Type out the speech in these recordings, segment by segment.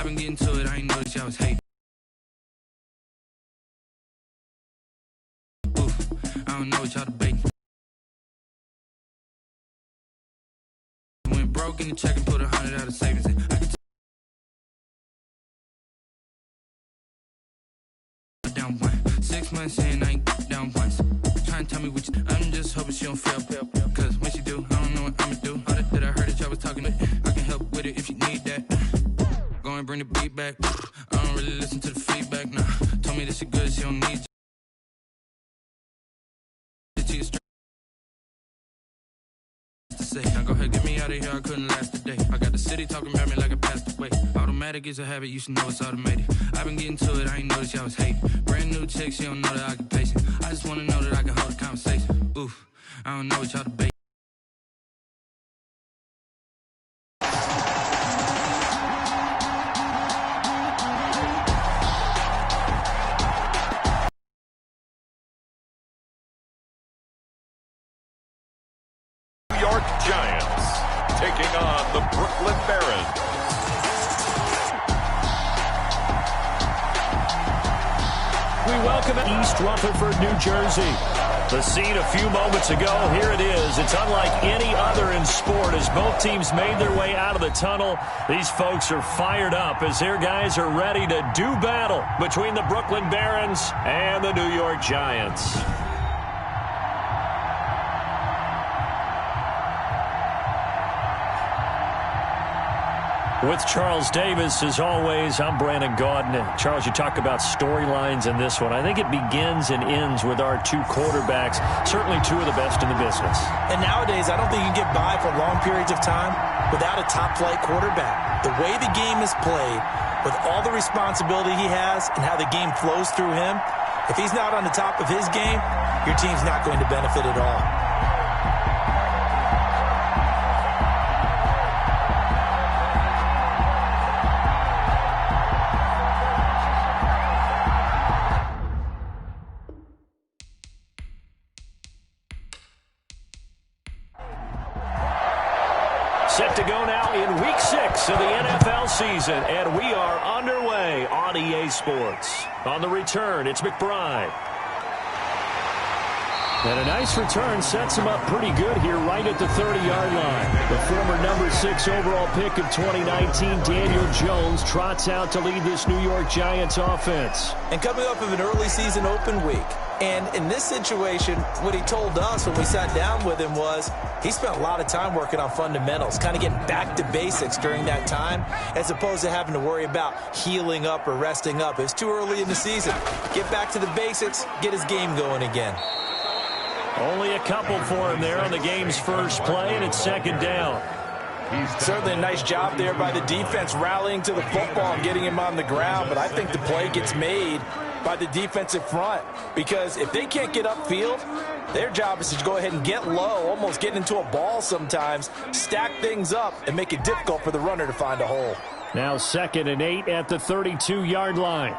I've been getting to it, I ain't noticed y'all was hating. Oof, I don't know what y'all debating. Went broke in the check and put 100 out of savings in. I can down one. 6 months in, I ain't down once. Trying to tell me what you, I'm just hoping she don't fail. Cause when she do, I don't know what I'ma do. All that I heard that y'all was talking with, I can help with it if you need that. Go and bring the beat back. I don't really listen to the feedback, nah. Told me that she good, she don't need you. Now go ahead, get me out of here, I couldn't last a day. I got the city talking about me like I passed away. Automatic is a habit, you should know it's automated. I've been getting to it, I ain't noticed y'all was hating. Brand new chick, she don't know that I can place it. I just wanna know that I can hold a conversation. Oof, I don't know what y'all debate. Giants taking on the Brooklyn Barons. We welcome East Rutherford, New Jersey. The scene a few moments ago, here it is. It's unlike any other in sport as both teams made their way out of the tunnel. These folks are fired up as their guys are ready to do battle between the Brooklyn Barons and the New York Giants. With Charles Davis, as always, I'm Brandon Gaudin. Charles, you talk about storylines in this one. I think it begins and ends with our two quarterbacks, certainly two of the best in the business. And nowadays, I don't think you can get by for long periods of time without a top-flight quarterback. The way the game is played, with all the responsibility he has and how the game flows through him, if he's not on the top of his game, your team's not going to benefit at all. Set to go now in Week 6 of the NFL season, and we are underway on EA Sports. On the return, it's McBride. And a nice return sets him up pretty good here right at the 30-yard line. The former number 6 overall pick of 2019, Daniel Jones, trots out to lead this New York Giants offense. And coming up of an early season open week. And in this situation, what he told us when we sat down with him was he spent a lot of time working on fundamentals, kind of getting back to basics during that time, as opposed to having to worry about healing up or resting up. It's too early in the season. Get back to the basics, get his game going again. Only a couple for him there on the game's first play, and it's second down. Certainly a nice job there by the defense rallying to the football and getting him on the ground, but I think the play gets made by the defensive front because if they can't get upfield, their job is to go ahead and get low, almost get into a ball sometimes, stack things up, and make it difficult for the runner to find a hole. Now 2nd and 8 at the 32-yard line.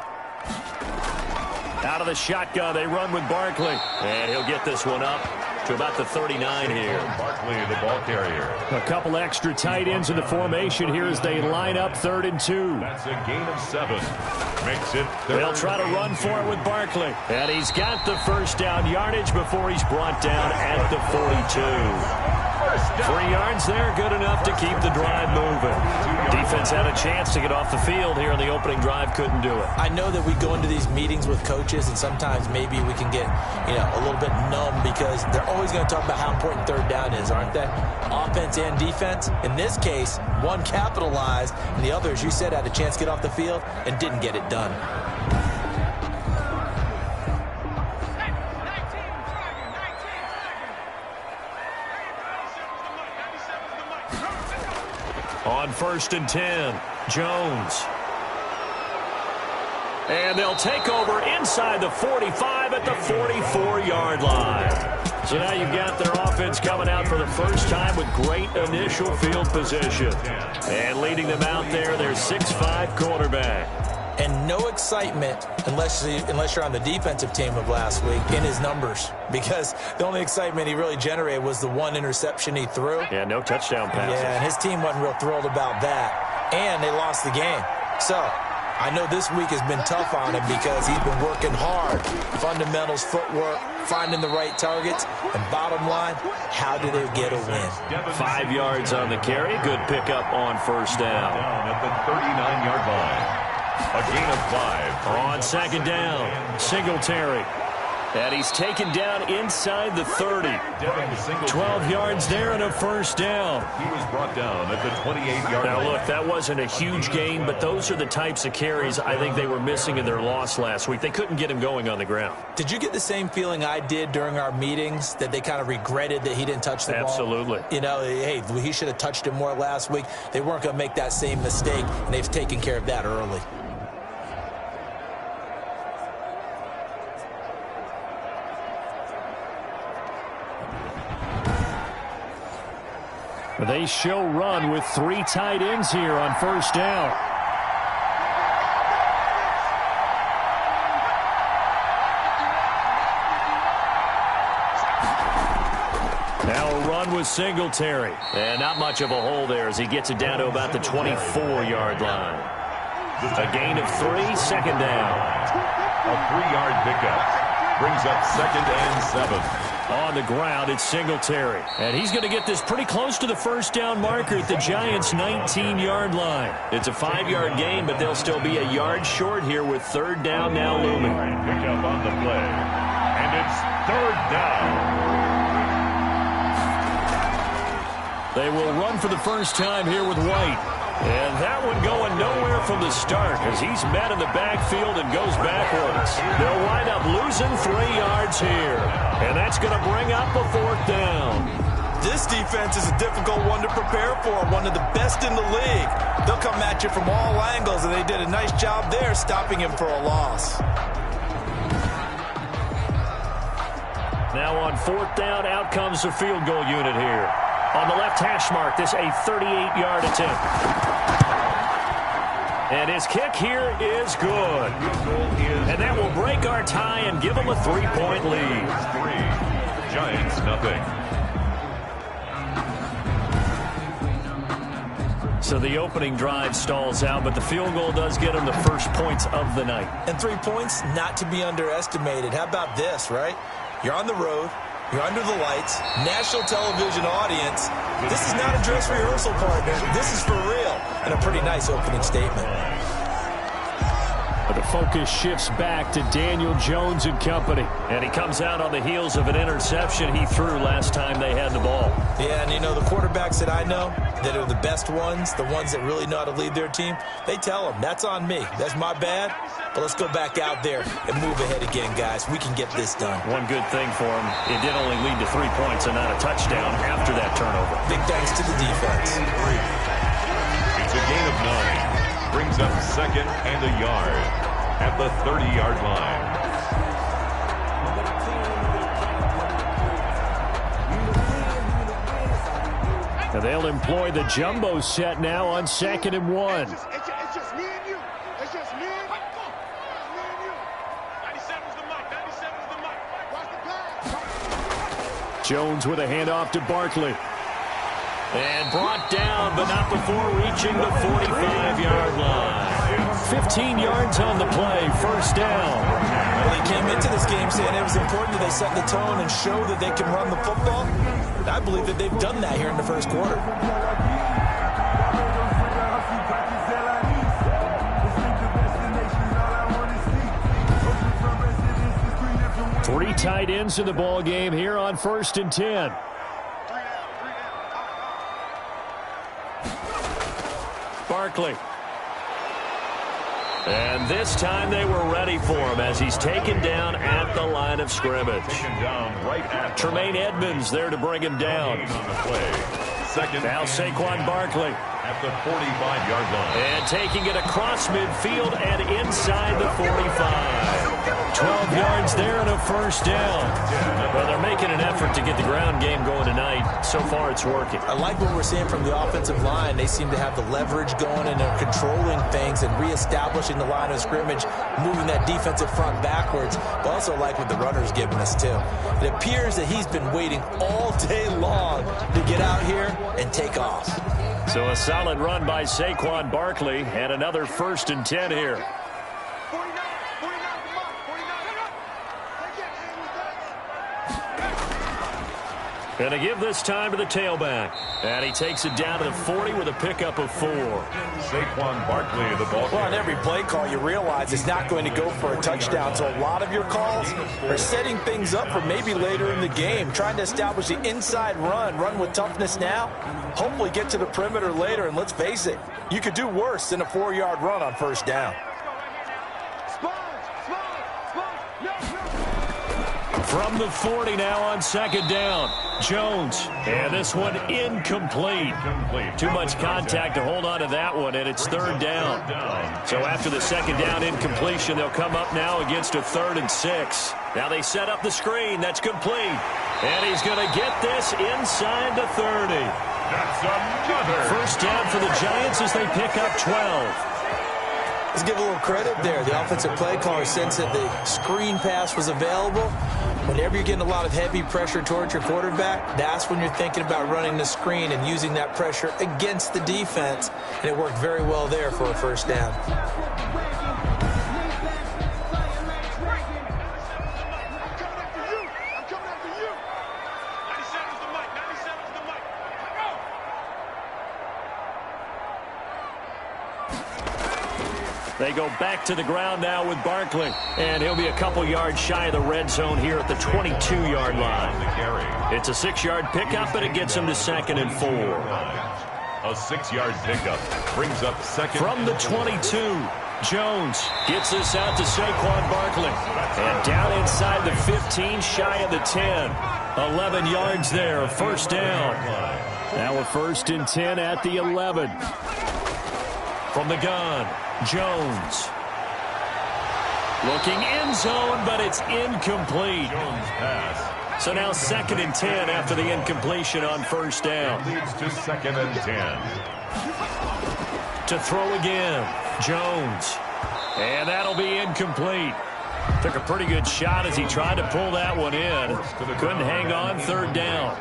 Out of the shotgun, they run with Barkley. And he'll get this one up to about the 39 here. Barkley, the ball carrier. A couple extra tight ends in the formation here as they line up 3rd and 2. That's a gain of 7. Makes it 3rd. They'll try to run for it with Barkley. And he's got the first down yardage before he's brought down at the 42. 3 yards there, good enough to keep the drive moving. Defense had a chance to get off the field here in the opening drive, couldn't do it. I know that we go into these meetings with coaches, and sometimes maybe we can get, a little bit numb because they're always going to talk about how important 3rd down is, aren't they? Offense and defense. In this case, one capitalized, and the other, as you said, had a chance to get off the field and didn't get it done. On 1st and 10, Jones. And they'll take over inside the 45 at the 44-yard line. So now you've got their offense coming out for the first time with great initial field position. And leading them out there, their 6'5 quarterback. And no excitement unless you're on the defensive team of last week in his numbers. Because the only excitement he really generated was the one interception he threw. Yeah, no touchdown passes. Yeah, and his team wasn't real thrilled about that. And they lost the game. So, I know this week has been tough on him because he's been working hard. Fundamentals, footwork, finding the right targets, and bottom line, how do they get a win? 5 yards on the carry. Good pickup on first down. At the 39-yard line. A gain of 5. On second down, Singletary. And he's taken down inside the 30. 12 yards there and a first down. He was brought down at the 28-yard line. Now, look, that wasn't a huge gain, but those are the types of carries I think they were missing in their loss last week. They couldn't get him going on the ground. Did you get the same feeling I did during our meetings, that they kind of regretted that he didn't touch the ball? Absolutely. You know, hey, he should have touched it more last week. They weren't going to make that same mistake, and they've taken care of that early. They show run with 3 tight ends here on first down. Now a run with Singletary. And not much of a hole there as he gets it down to about the 24-yard line. A gain of 3, second down. A 3-yard pickup brings up 2nd and 7. On the ground, it's Singletary. And he's going to get this pretty close to the first down marker at the Giants' 19-yard line. It's a 5-yard gain, but they'll still be a yard short here with third down now looming. Pickup on the play. And it's 3rd down. They will run for the first time here with White. And that one going nowhere from the start as he's met in the backfield and goes backwards. They'll wind up losing 3 yards here. And that's going to bring up a 4th down. This defense is a difficult one to prepare for, one of the best in the league. They'll come at you from all angles, and they did a nice job there stopping him for a loss. Now on 4th down, out comes the field goal unit here. On the left hash mark, this a 38-yard attempt. And his kick here is good. And that will break our tie and give them a 3-point lead. 3. Giants, nothing. So the opening drive stalls out, but the field goal does get them the first points of the night. And 3 points, not to be underestimated. How about this, right? You're on the road. You're under the lights, national television audience. This is not a dress rehearsal, partner. This is for real. And a pretty nice opening statement. But the focus shifts back to Daniel Jones and company. And he comes out on the heels of an interception he threw last time they had the ball. Yeah, and you know, the quarterbacks that I know that are the best ones, the ones that really know how to lead their team, they tell them, that's on me. That's my bad. But let's go back out there and move ahead again, guys. We can get this done. One good thing for him, it did only lead to 3 points and not a touchdown after that turnover. Big thanks to the defense. It's a gain of 9. Brings up 2nd and a yard at the 30-yard line. And they'll employ the jumbo set now on 2nd and 1. It's just me and you. It's just me and you. 97's the mic. 97's the mic. Watch the pass. Jones with a handoff to Barkley. And brought down, but not before reaching the 45-yard line. 15 yards on the play, first down. Well, they came into this game saying it was important that they set the tone and show that they can run the football. And I believe that they've done that here in the first quarter. Three tight ends in the ball game here on 1st and 10. Barkley. And this time they were ready for him as he's taken down at the line of scrimmage. Tremaine Edmonds there to bring him down. Now Saquon Barkley. At the 45-yard line. And taking it across midfield and inside the 45. 12 yards there and a first down. Well, they're making an effort to get the ground game going tonight. So far, it's working. I like what we're seeing from the offensive line. They seem to have the leverage going, and they're controlling things and reestablishing the line of scrimmage, moving that defensive front backwards. But also like what the runner's giving us, too. It appears that he's been waiting all day long to get out here and take off. So a solid run by Saquon Barkley and another 1st and 10 here. 49, 49, come on, 49. Take it. Going to give this time to the tailback. And he takes it down to the 40 with a pickup of 4. Saquon Barkley, the ball Well, on carrier. every play call, you realize it's not going to go for a touchdown. So a lot of your calls are setting things up for maybe later in the game, trying to establish the inside run with toughness now, hopefully get to the perimeter later. And let's face it, you could do worse than a 4-yard run on 1st down. From the 40 now on 2nd down. Jones. And this one incomplete. Too much contact to hold on to that one, and it's 3rd down. So after the 2nd down incompletion, they'll come up now against a 3rd and 6. Now they set up the screen. That's complete. And he's going to get this inside the 30. That's another. 1st down for the Giants as they pick up 12. Let's give a little credit there. The offensive play caller sensed that the screen pass was available. Whenever you're getting a lot of heavy pressure towards your quarterback, that's when you're thinking about running the screen and using that pressure against the defense. And it worked very well there for a 1st down. They go back to the ground now with Barkley. And he'll be a couple yards shy of the red zone here at the 22-yard line. It's a 6-yard pickup, but it gets him to 2nd and 4. A 6-yard pickup brings up 2nd. From the 22, Jones gets this out to Saquon Barkley. And down inside the 15, shy of the 10. 11 yards there, 1st down. Now a 1st and 10 at the 11. From the gun, Jones. Looking end zone, but it's incomplete. Jones pass. So now 2nd and 10 after the incompletion on 1st down. Leads to 2nd and 10. To throw again, Jones. And that'll be incomplete. Took a pretty good shot as he tried to pull that one in. Couldn't hang on, 3rd down.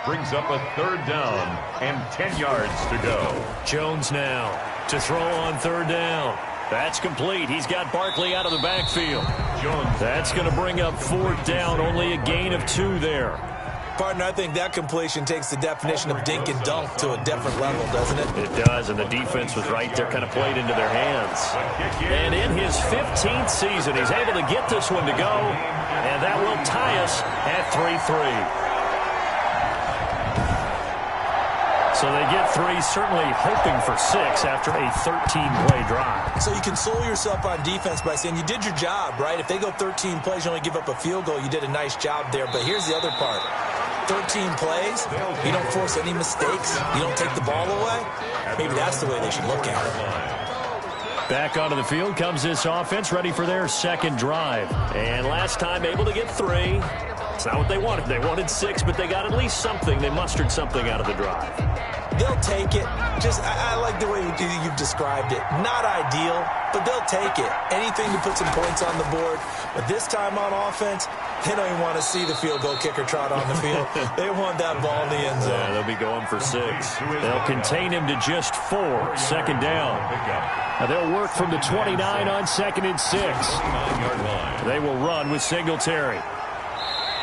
Brings up a 3rd down and 10 yards to go. Jones now to throw on 3rd down. That's complete. He's got Barkley out of the backfield. Jones. That's going to bring up 4th down. Only a gain of 2 there. Partner, I think that completion takes the definition of dink and dunk to a different level, doesn't it? It does, and the defense was right there, kind of played into their hands. And in his 15th season, he's able to get this one to go, and that will tie us at 3-3. So they get 3, certainly hoping for 6 after a 13-play drive. So you console yourself on defense by saying you did your job, right? If they go 13 plays, you only give up a field goal, you did a nice job there. But here's the other part. 13 plays, you don't force any mistakes, you don't take the ball away. Maybe that's the way they should look at it. Back onto the field comes this offense, ready for their 2nd drive. And last time able to get 3. It's not what they wanted. They wanted 6, but they got at least something. They mustered something out of the drive. They'll take it. I like the way you've described it. Not ideal, but they'll take it. Anything to put some points on the board. But this time on offense, they don't even want to see the field goal kicker trot on the field. They want that ball in the end zone. Yeah, they'll be going for 6. They'll contain him to just 4. 2nd down. Now they'll work from the 29 on 2nd and 6. They will run with Singletary.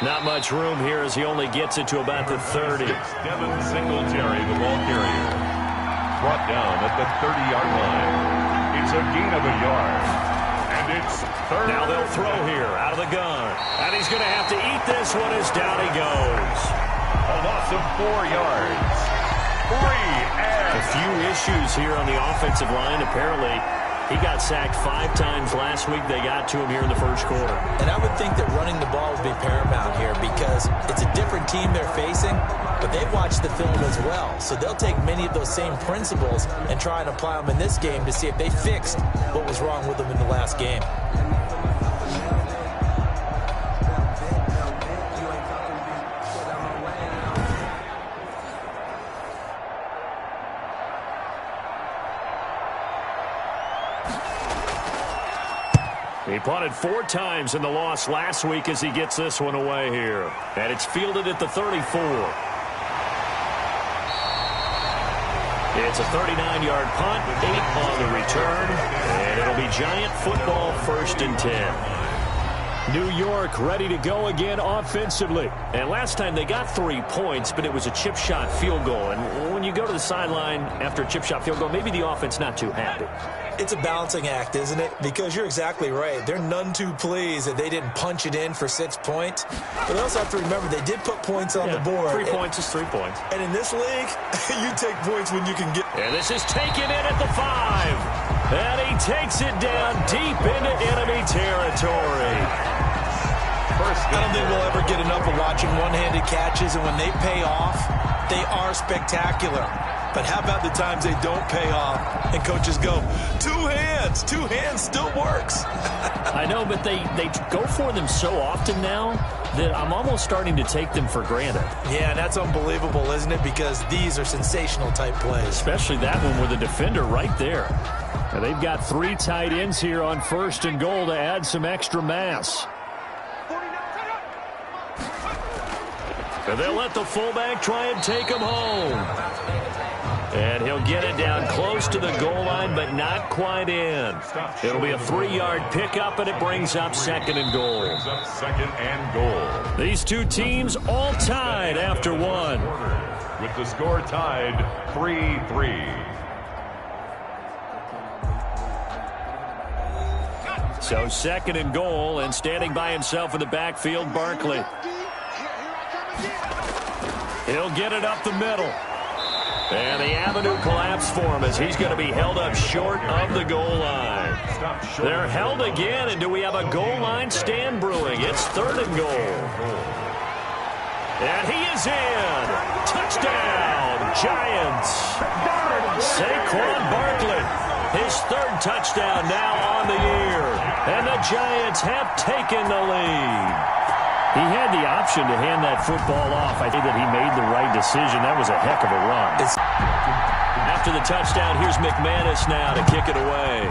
Not much room here as he only gets it to about the 30. Devin Singletary, the ball carrier. Brought down at the 30-yard line. It's a gain of a yard. And it's 3rd. Now they'll throw here out of the gun. And he's going to have to eat this one as down he goes. A loss of 4 yards. 3 and a few issues here on the offensive line. Apparently, he got sacked 5 times last week. They got to him here in the 1st quarter. And I would think that running the ball would be paramount here because it's a different team they're facing, but they've watched the film as well. So they'll take many of those same principles and try and apply them in this game to see if they fixed what was wrong with them in the last game. He punted 4 times in the loss last week as he gets this one away here. And it's fielded at the 34. It's a 39-yard punt, 8 on the return, and it'll be Giant football 1st and 10. New York ready to go again offensively. And last time they got 3 points, but it was a chip shot field goal. And when you go to the sideline after a chip shot field goal, maybe the offense not too happy. It's a balancing act, isn't it? Because you're exactly right. They're none too pleased that they didn't punch it in for 6 points. But they also have to remember they did put points on the board. 3 points is 3 points. And in this league, you take points when you can get. And this is taken in at the 5. And he takes it down deep into enemy territory. I don't think we'll ever get enough of watching one-handed catches, and when they pay off, they are spectacular. But how about the times they don't pay off, and coaches go, 2 hands. 2 hands still works. I know, but they go for them so often now that I'm almost starting to take them for granted. Yeah, that's unbelievable, isn't it? Because these are sensational-type plays. Especially that one with the defender right there. Now, they've got 3 tight ends here on 1st and goal to add some extra mass. And they'll let the fullback try and take him home. And he'll get it down close to the goal line, but not quite in. It'll be a 3-yard pickup, and it brings up 2nd and goal. These 2 teams all tied after 1. With the score tied 3-3. So 2nd and goal, and standing by himself in the backfield, Barkley. He'll get it up the middle. And the avenue collapsed for him as he's going to be held up short of the goal line. They're held again, and do we have a goal line stand brewing? It's 3rd and goal. And he is in. Touchdown, Giants. Saquon Barkley, his 3rd touchdown now on the year. And the Giants have taken the lead. He had the option to hand that football off. I think that he made the right decision. That was a heck of a run. After the touchdown, here's McManus now to kick it away.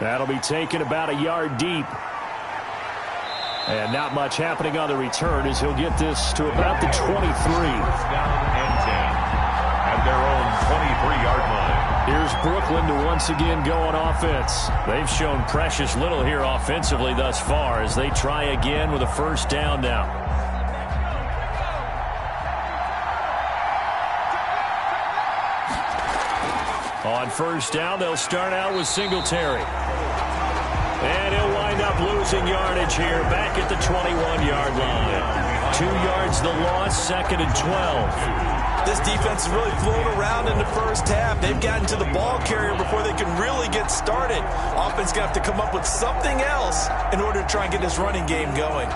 That'll be taken about a yard deep. And not much happening on the return as he'll get this to about the 23. Down and 10 at their own 23-yard line. Here's Brooklyn to once again go on offense. They've shown precious little here offensively thus far as they try again with a 1st down now. On 1st down, they'll start out with Singletary. And he'll wind up losing yardage here back at the 21-yard line. 2 yards the loss, 2nd and 12. This defense has really flown around in the 1st half. They've gotten to the ball carrier before they can really get started. Offense going to have to come up with something else in order to try and get this running game going.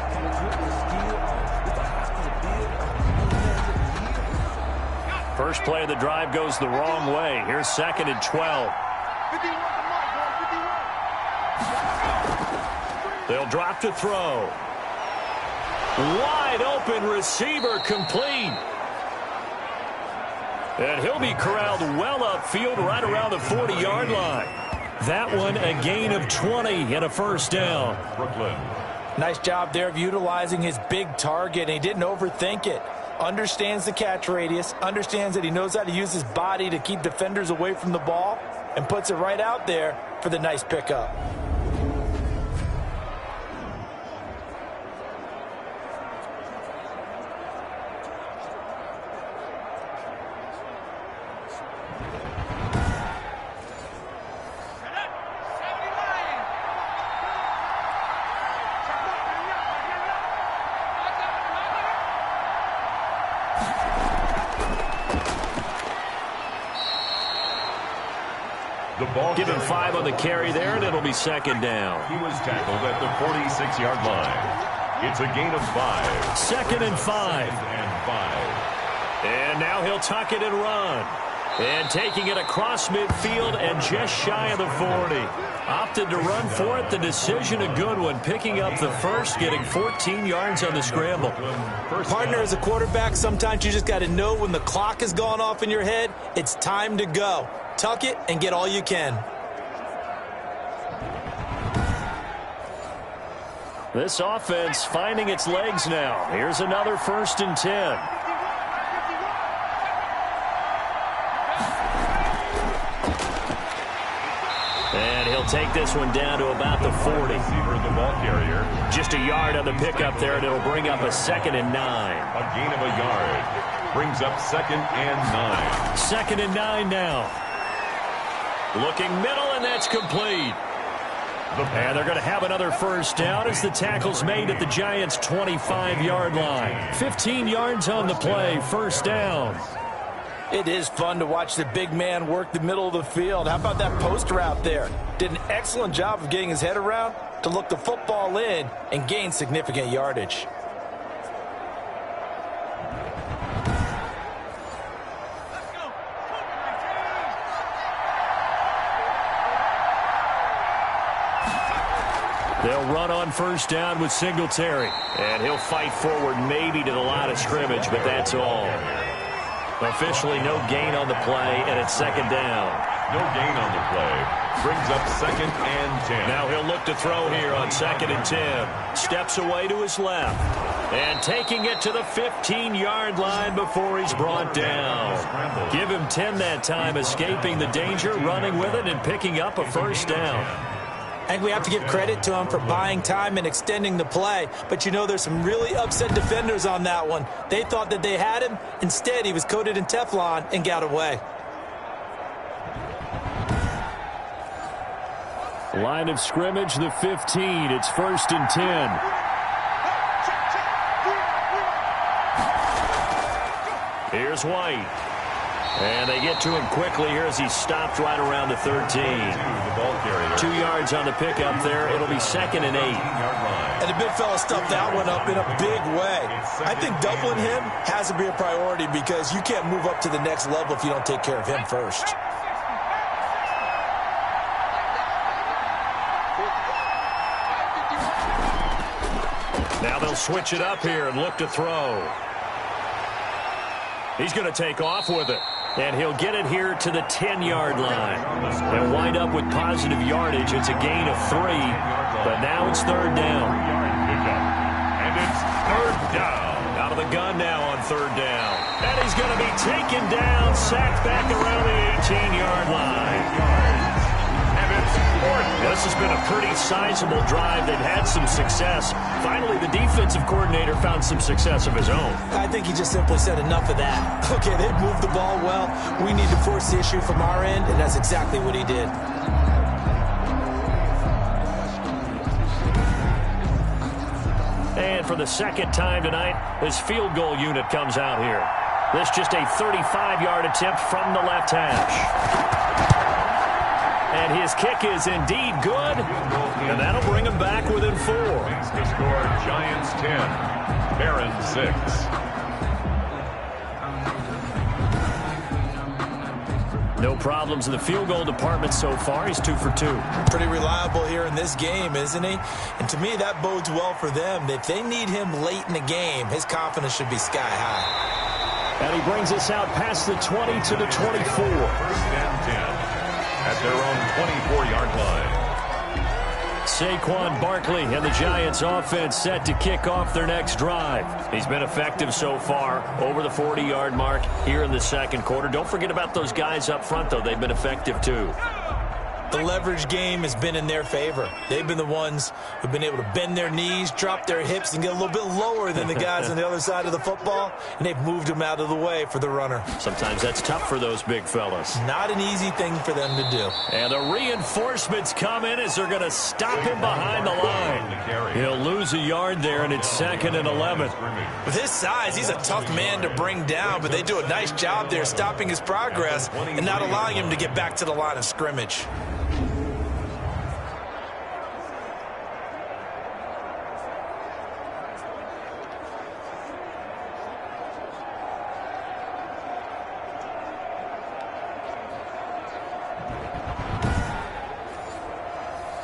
First play of the drive goes the wrong way. Here's 2nd and 12. They'll drop to throw. Wide open receiver complete. And he'll be corralled well upfield right around the 40-yard line. That one a gain of 20 and a 1st down. Brooklyn. Nice job there of utilizing his big target, and he didn't overthink it. Understands the catch radius, understands that he knows how to use his body to keep defenders away from the ball, and puts it right out there for the nice pickup. Give him 5 on the carry there, and it'll be 2nd down. He was tackled at the 46-yard line. It's a gain of 5. 2nd and 5. And now he'll tuck it and run. And taking it across midfield and just shy of the 40. Opted to run for it. The decision a good one. Picking up the 1st, getting 14 yards on the scramble. Partner, as a quarterback, sometimes you just got to know when the clock has gone off in your head, it's time to go. Tuck it and get all you can. This offense finding its legs now. Here's another 1st and 10. take this one down to about the 40. Receiver, the ball carrier. Just a yard on the pickup there, and it'll bring up a 2nd and 9. A gain of a yard. Brings up 2nd and 9. 2nd and 9 now. Looking middle, and that's complete. And they're going to have another first down as the tackle's made at the Giants' 25-yard line. 15 yards on the play, first down. It is fun to watch the big man work the middle of the field. How about that post route there? Did an excellent job of getting his head around to look the football in and gain significant yardage. They'll run on first down with Singletary. And he'll fight forward maybe to the line of scrimmage, but that's all. Officially no gain on the play, and it's 2nd down. No gain on the play. Brings up 2nd and 10. Now he'll look to throw here on 2nd and 10. Steps away to his left. And taking it to the 15-yard line before he's brought down. Give him 10 that time, escaping the danger, running with it, and picking up a first down. I think we have to give credit to him for buying time and extending the play. But, you know, there's some really upset defenders on that one. They thought that they had him. Instead, he was coated in Teflon and got away. Line of scrimmage, the 15. It's 1st and 10. Here's White. And they get to him quickly here as he stopped right around the 13. 2 yards on the pickup there. It'll be 2nd and 8. And the big fella stuffed that one up in a big way. I think doubling him has to be a priority because you can't move up to the next level if you don't take care of him first. Now they'll switch it up here and look to throw. He's going to take off with it. And he'll get it here to the 10-yard line. And wind up with positive yardage. It's a gain of 3. But now it's 3rd down. And it's 3rd down. Out of the gun now on 3rd down. And he's going to be taken down, sacked back around the 18-yard line. And it's 4th. This has been a pretty sizable drive. They've had some success. Finally, the defensive coordinator found some success of his own. I think he just simply said enough of that. Okay, they've moved the ball well. We need to force the issue from our end, and that's exactly what he did. And for the 2nd time tonight, his field goal unit comes out here. This just a 35-yard attempt from the left hash. And his kick is indeed good, and that'll bring him back within 4. The score, Giants 10, Barons 6. No problems in the field goal department so far. He's 2 for 2. Pretty reliable here in this game, isn't he? And to me, that bodes well for them. If they need him late in the game, his confidence should be sky high. And he brings us out past the 20 to the 24. 1st and 10. At their own 24-yard line. Saquon Barkley and the Giants offense set to kick off their next drive. He's been effective so far, over the 40-yard mark here in the 2nd quarter. Don't forget about those guys up front, though. They've been effective, too. The leverage game has been in their favor. They've been the ones who've been able to bend their knees, drop their hips, and get a little bit lower than the guys on the other side of the football, and they've moved them out of the way for the runner. Sometimes that's tough for those big fellas. Not an easy thing for them to do. And the reinforcements come in as they're going to stop him behind the line. He'll lose a yard there, and it's 2nd and 11. With his size, he's a tough man to bring down, but they do a nice job there stopping his progress and not allowing him to get back to the line of scrimmage.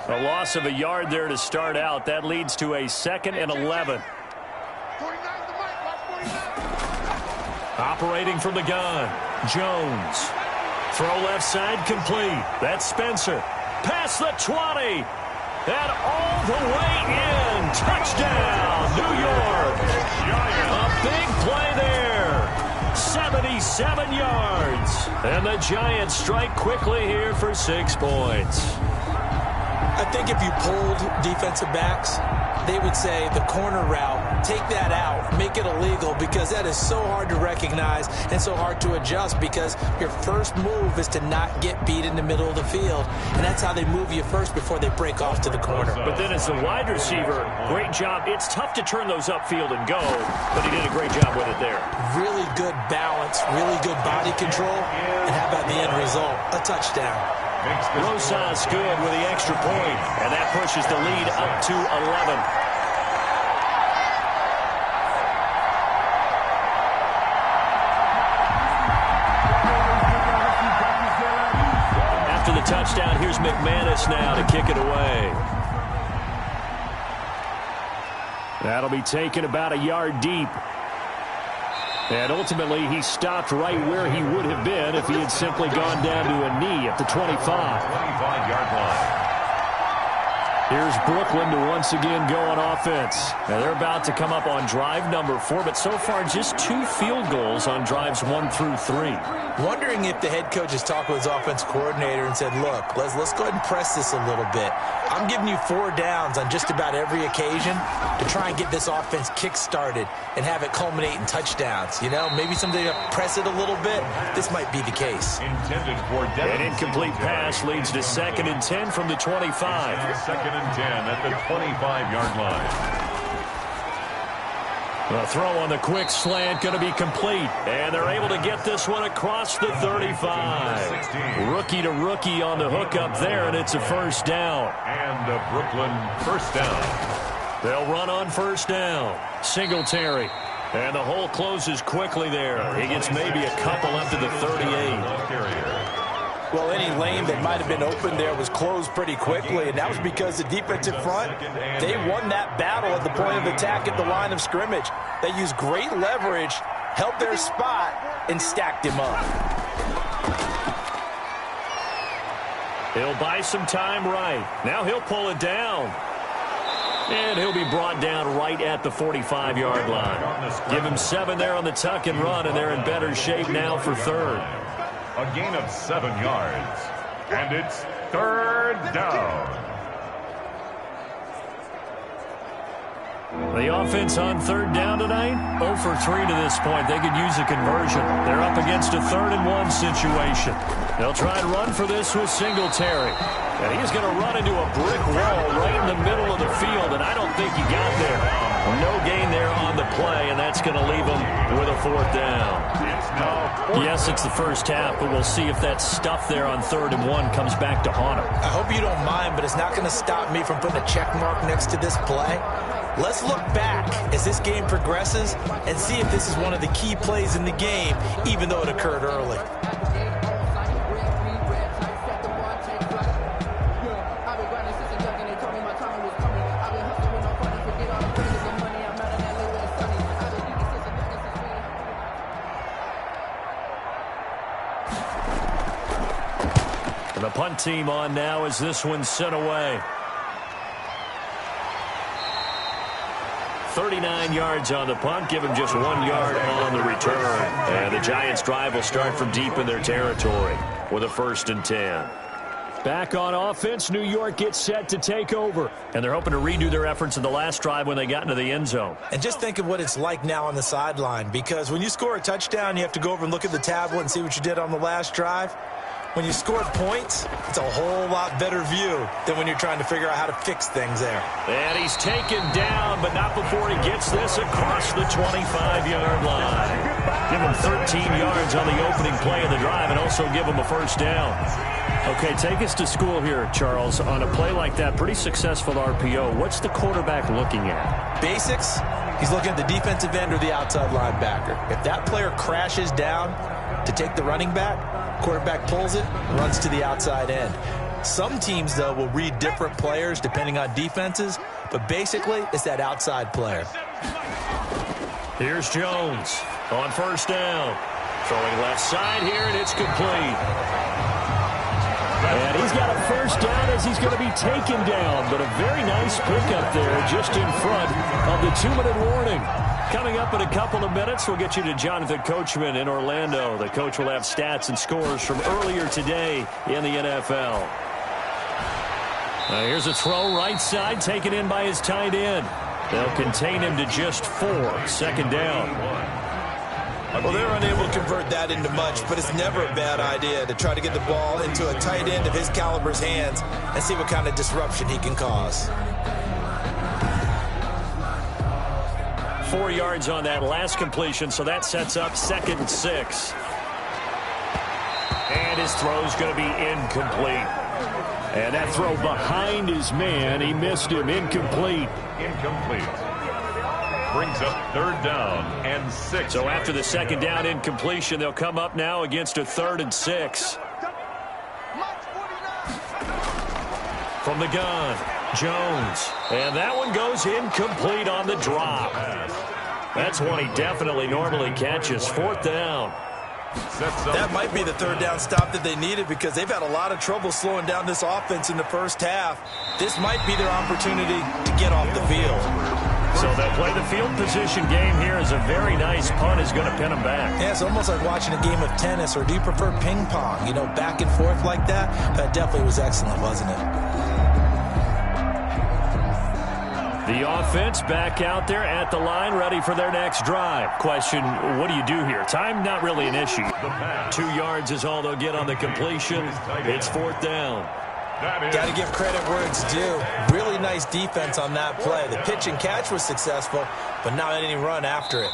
A loss of a yard there to start out. That leads to a 2nd and 11. 49 the mic, watch 49. Operating from the gun, Jones. Throw left side complete. That's Spencer. Past the 20. And all the way in. Touchdown, New York. A big play there. 77 yards. And the Giants strike quickly here for 6 points. I think if you polled defensive backs, they would say the corner route, take that out, make it illegal, because that is so hard to recognize and so hard to adjust, because your first move is to not get beat in the middle of the field, and that's how they move you first before they break off to the corner. But then as the wide receiver, great job. It's tough to turn those upfield and go, but he did a great job with it there. Really good balance, really good body control, and how about the end result? A touchdown. Rosas good with the extra point, and that pushes the lead up to 11. After the touchdown, here's McManus now to kick it away. That'll be taken about a yard deep. And ultimately, he stopped right where he would have been if he had simply gone down to a knee at the 25. 25-yard line. Here's Brooklyn to once again go on offense. Now they're about to come up on drive number 4, but so far just 2 field goals on drives 1 through 3. Wondering if the head coach has talked with his offensive coordinator and said, look, let's go ahead and press this a little bit. I'm giving you 4 downs on just about every occasion to try and get this offense kick-started and have it culminate in touchdowns. You know, maybe someday to press it a little bit. This might be the case. Intended for An incomplete pass leads to 2nd and 10 from the 25. 2nd and 10 at the 25-yard line. The throw on the quick slant going to be complete. And they're able to get this one across the 35. Rookie to rookie on the hook up there, and it's a first down. And a Brooklyn first down. They'll run on first down. Singletary. And the hole closes quickly there. He gets maybe a couple up to the 38. Well, any lane that might have been open there was closed pretty quickly, and that was because the defensive front, they won that battle at the point of attack at the line of scrimmage. They used great leverage, held their spot, and stacked him up. He'll buy some time right. Now he'll pull it down. And he'll be brought down right at the 45-yard line. Give him 7 there on the tuck and run, and they're in better shape now for 3rd. A gain of 7 yards. And it's 3rd down. The offense on 3rd down tonight, 0 for 3 to this point. They could use a conversion. They're up against a 3rd and 1 situation. They'll try and run for this with Singletary. And he's going to run into a brick wall right in the middle of the field, and I don't think he got there. No gain there on the play, and that's going to leave him with a 4th down. Yes, it's the first half, but we'll see if that stuff there on 3rd and 1 comes back to haunt him. I hope you don't mind, but it's not going to stop me from putting a check mark next to this play. Let's look back as this game progresses and see if this is one of the key plays in the game, even though it occurred early. The punt team on now as this one's sent away. 39 yards on the punt, give him just 1 yard on the return. And the Giants' drive will start from deep in their territory with a 1st and 10. Back on offense, New York gets set to take over. And they're hoping to redo their efforts in the last drive when they got into the end zone. And just think of what it's like now on the sideline, because when you score a touchdown, you have to go over and look at the tablet and see what you did on the last drive. When you score points, it's a whole lot better view than when you're trying to figure out how to fix things there. And he's taken down, but not before he gets this across the 25-yard line. Give him 13 yards on the opening play of the drive and also give him a 1st down. Okay, take us to school here, Charles. On a play like that, pretty successful RPO, what's the quarterback looking at? Basics. He's looking at the defensive end or the outside linebacker. If that player crashes down to take the running back, quarterback pulls it, runs to the outside end. Some teams, though, will read different players depending on defenses, but basically it's that outside player. Here's Jones on 1st down. Throwing left side here, and it's complete. And he's got a 1st down as he's going to be taken down, but a very nice pickup there just in front of the 2-minute warning. Coming up in a couple of minutes, we'll get you to Jonathan Coachman in Orlando. The coach will have stats and scores from earlier today in the NFL. Here's a throw right side, taken in by his tight end. They'll contain him to just 4. Second down. Well, they're unable to convert that into much, but it's never a bad idea to try to get the ball into a tight end of his caliber's hands and see what kind of disruption he can cause. 4 yards on that last completion, so that sets up 2nd and 6. And his throw's going to be incomplete. And that throw behind his man, he missed him. Incomplete. Incomplete. Brings up 3rd down and 6. So after the 2nd down incompletion, they'll come up now against a 3rd and 6. From the gun, Jones. And that one goes incomplete on the drop. That's one he definitely normally catches. 4th down. That might be the 3rd down stop that they needed because they've had a lot of trouble slowing down this offense in the first half. This might be their opportunity to get off the field. So they'll play the field position game here as a very nice punt is going to pin them back. Yeah, it's almost like watching a game of tennis, or do you prefer ping pong? You know, back and forth like that? That definitely was excellent, wasn't it? The offense back out there at the line, ready for their next drive. Question, what do you do here? Time, not really an issue. 2 yards is all they'll get on the completion. It's 4th down. Got to give credit where it's due. Really nice defense on that play. The pitch and catch was successful, but not any run after it.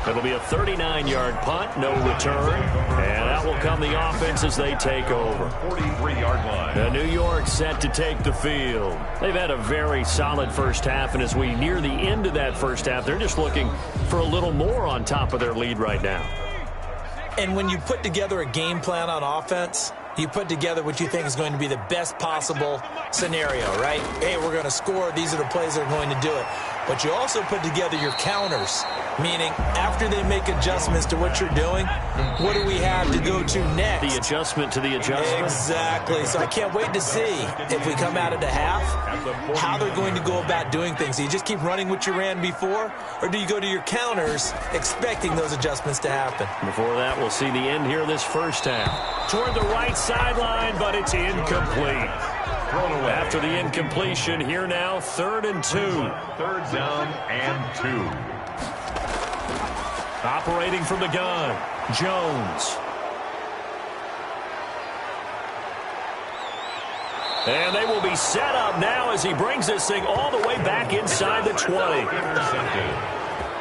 It'll be a 39-yard punt, no return, and out will come the offense as they take over. 43-yard line. The New York set to take the field. They've had a very solid first half, and as we near the end of that first half, they're just looking for a little more on top of their lead right now. And when you put together a game plan on offense, you put together what you think is going to be the best possible scenario, right? Hey, we're going to score. These are the plays that are going to do it. But you also put together your counters, meaning after they make adjustments to what you're doing, what do we have to go to next? The adjustment to the adjustment. Exactly. So I can't wait to see if we come out of the half, how they're going to go about doing things. Do you just keep running what you ran before, or do you go to your counters expecting those adjustments to happen? Before that, we'll see the end here this first half. Toward the right sideline, but it's incomplete. Thrown away. After the incompletion, here now, 3rd and 2. 3rd down and 2. Operating from the gun, Jones. And they will be set up now as he brings this thing all the way back inside the 20. Intercepted.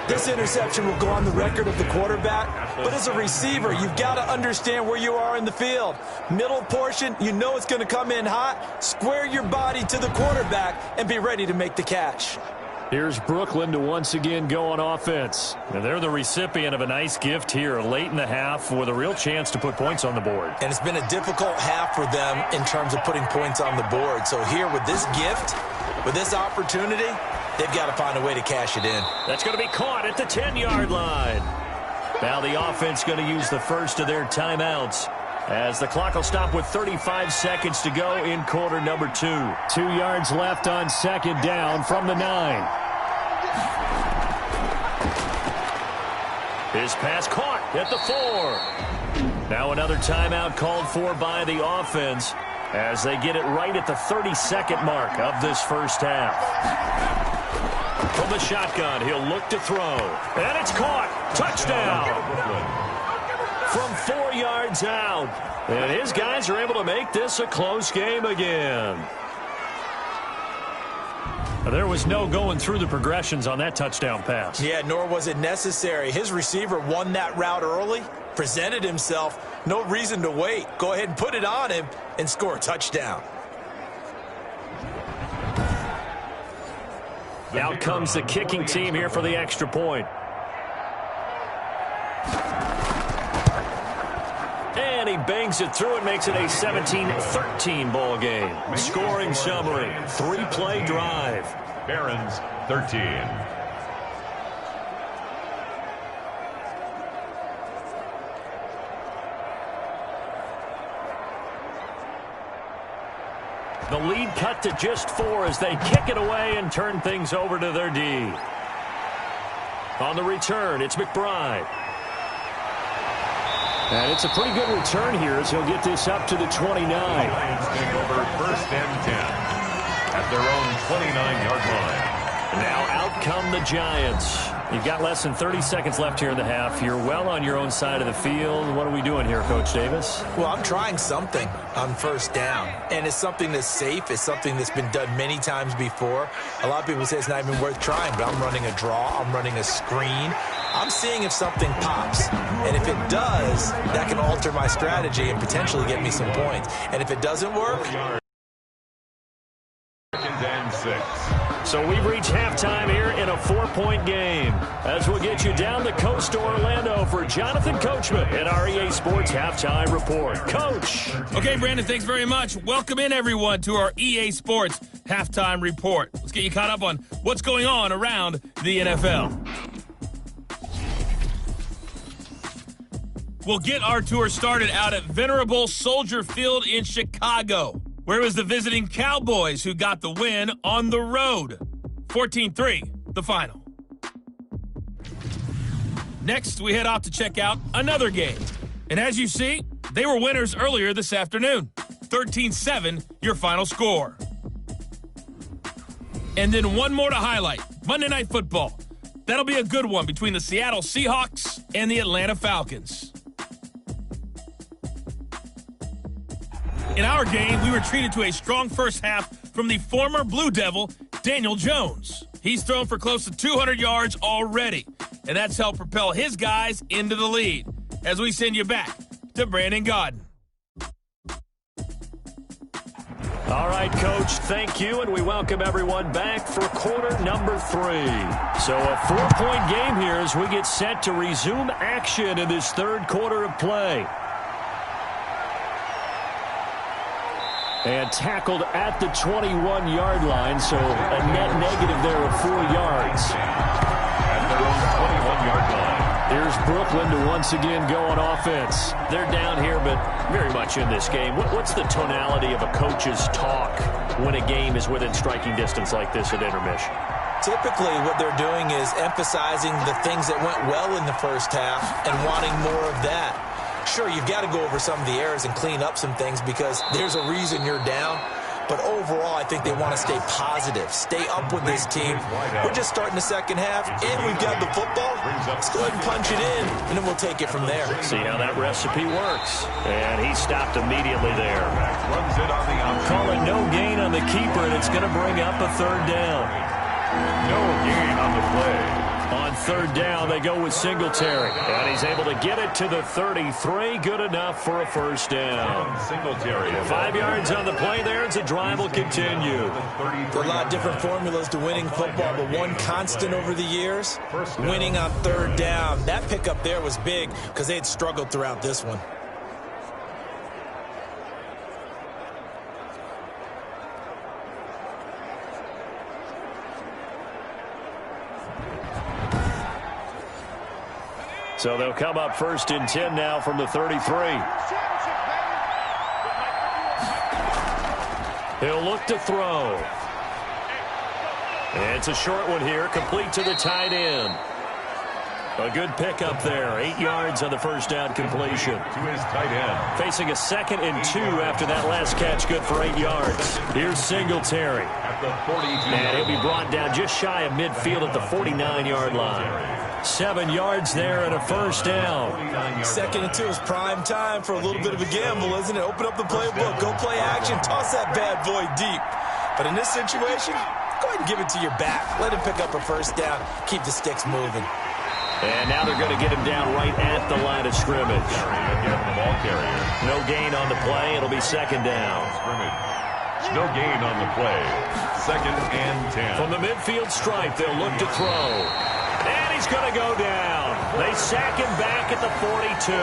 This interception will go on the record of the quarterback, but as a receiver, you've got to understand where you are in the field. Middle portion, you know it's going to come in hot. Square your body to the quarterback and be ready to make the catch. Here's Brooklyn to once again go on offense. And they're the recipient of a nice gift here late in the half with a real chance to put points on the board. And it's been a difficult half for them in terms of putting points on the board. So here with this gift, with this opportunity, they've got to find a way to cash it in. That's going to be caught at the 10-yard line. Now the offense going to use the first of their timeouts as the clock will stop with 35 seconds to go in quarter number 2. 2 yards left on 2nd down from the 9. His pass caught at the 4. Now another timeout called for by the offense as they get it right at the 30-second mark of this first half. From the shotgun, he'll look to throw. And it's caught. Touchdown. From 4 yards out. And his guys are able to make this a close game again. There was no going through the progressions on that touchdown pass. Yeah, nor was it necessary. His receiver won that route early, presented himself. No reason to wait. Go ahead and put it on him and score a touchdown. Out comes the kicking team here for the extra point. And he bangs it through and makes it a 17-13 ball game. Scoring summary, 3-play drive. Barons 13. The lead cut to just 4 as they kick it away and turn things over to their D. On the return, it's McBride. And it's a pretty good return here as he'll get this up to the 29. Lions take over 1st and 10. at their own 29-yard line. Now out come the Giants. You've got less than 30 seconds left here in the half. You're well on your own side of the field. What are we doing here, Coach Davis? Well, I'm trying something on first down, and it's something that's safe. It's something that's been done many times before. A lot of people say it's not even worth trying, but I'm running a draw. I'm running a screen. I'm seeing if something pops, and if it does, that can alter my strategy and potentially get me some points. And if it doesn't work... Second and 6. So we've reached halftime here in a 4-point game. As we'll get you down the coast to Orlando for Jonathan Coachman in our EA Sports Halftime Report. Coach! Okay, Brandon, thanks very much. Welcome in, everyone, to our EA Sports Halftime Report. Let's get you caught up on what's going on around the NFL. We'll get our tour started out at Venerable Soldier Field in Chicago, where it was the visiting Cowboys who got the win on the road. 14-3, the final. Next, we head off to check out another game. And as you see, they were winners earlier this afternoon. 13-7, your final score. And then one more to highlight, Monday Night Football. That'll be a good one between the Seattle Seahawks and the Atlanta Falcons. In our game, we were treated to a strong first half from the former Blue Devil, Daniel Jones. He's thrown for close to 200 yards already, and that's helped propel his guys into the lead. As we send you back to Brandon Gaudin. All right, Coach, thank you, and we welcome everyone back for quarter number 3. So a 4-point game here as we get set to resume action in this third quarter of play. And tackled at the 21-yard line, so a net negative there of 4 yards. At their own 21-yard line. Here's Brooklyn to once again go on offense. They're down here, but very much in this game. What's the tonality of a coach's talk when a game is within striking distance like this at intermission? Typically, what they're doing is emphasizing the things that went well in the first half and wanting more of that. Sure, you've got to go over some of the errors and clean up some things because there's a reason you're down. But overall, I think they want to stay positive, stay up with this team. We're just starting the second half, and we've got the football. Let's go ahead and punch it in, and then we'll take it from there. See how that recipe works. And he stopped immediately there. Runs it on the outside. Call it no gain on the keeper, and it's going to bring up a third down. No gain on the play. On third down, they go with Singletary. And he's able to get it to the 33. Good enough for a first down. Singletary. 5 yards on the play there as the drive will continue. There are a lot of different formulas to winning football, but one constant over the years, winning on third down. That pickup there was big because they had struggled throughout this one. So they'll come up first and 10 now from the 33. He'll look to throw. It's a short one here, complete to the tight end. A good pickup there, 8 yards on the first down completion. To his tight end. Facing a 2nd and 2 after that last catch, good for 8 yards. Here's Singletary. At the 42. And he'll be brought down just shy of midfield at the 49-yard line. 7 yards there and a first down. 2nd and 2 is prime time for a little bit of a gamble, isn't it? Open up the playbook, go play action, toss that bad boy deep. But in this situation, go ahead and give it to your back. Let him pick up a first down, keep the sticks moving. And now they're going to get him down right at the line of scrimmage. Again, the ball carrier. No gain on the play. It'll be second down. Scrimmage. No gain on the play. 2nd and 10. From the midfield stripe, they'll look to throw. And he's going to go down. They sack him back at the 42.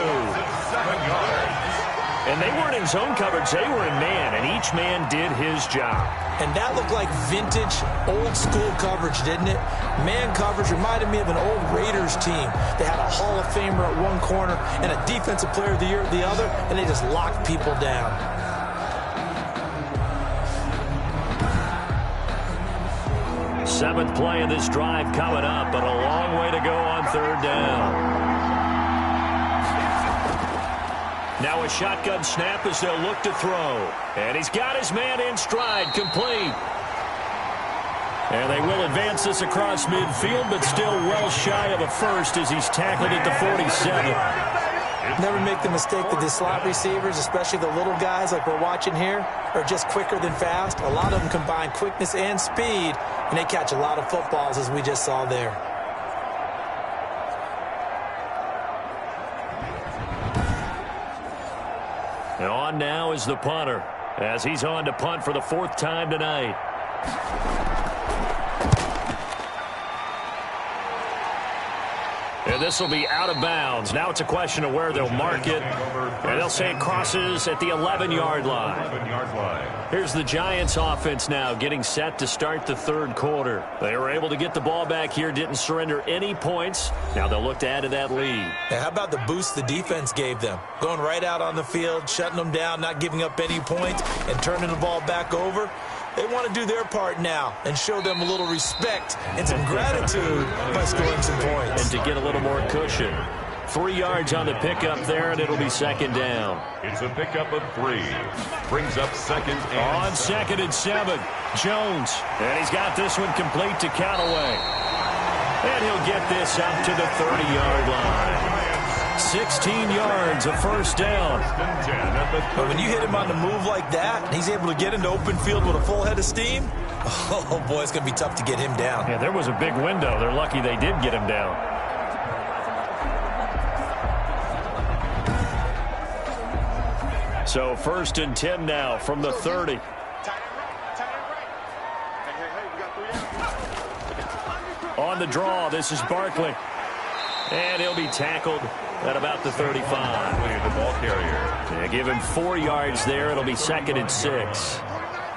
7 yards. And they weren't in zone coverage. They were in man, and each man did his job. And that looked like vintage, old-school coverage, didn't it? Man coverage reminded me of an old Raiders team. They had a Hall of Famer at one corner and a Defensive Player of the Year at the other, and they just locked people down. Seventh play of this drive coming up, but a long way to go on third down. Now a shotgun snap as they'll look to throw. And he's got his man in stride, complete. And they will advance this across midfield, but still well shy of a first as he's tackled at the 47. Never make the mistake that the slot receivers, especially the little guys like we're watching here, are just quicker than fast. A lot of them combine quickness and speed, and they catch a lot of footballs, as we just saw there. And on now is the punter, as he's on to punt for the 4th time tonight. And this will be out of bounds. Now it's a question of where they'll mark it. And they'll say it crosses at the 11-yard line. Here's the Giants offense now getting set to start the 3rd quarter. They were able to get the ball back here, didn't surrender any points. Now they'll look to add to that lead. Now, how about the boost the defense gave them? Going right out on the field, shutting them down, not giving up any points, and turning the ball back over. They want to do their part now and show them a little respect and some gratitude by scoring some points. And to get a little more cushion. 3 yards on the pickup there, and it'll be 2nd down. It's a pickup of 3. Brings up 2nd and on 2nd and 7, Jones. And he's got this one complete to Callaway. And he'll get this up to the 30-yard line. 16 yards, a 1st down. But when you hit him on the move like that, and he's able to get into open field with a full head of steam, oh, boy, it's going to be tough to get him down. Yeah, there was a big window. They're lucky they did get him down. So 1st and 10 now from the 30. On the draw, this is Barkley. And he'll be tackled at about the 35. The ball carrier. Yeah, give him 4 yards there. It'll be 2nd and 6.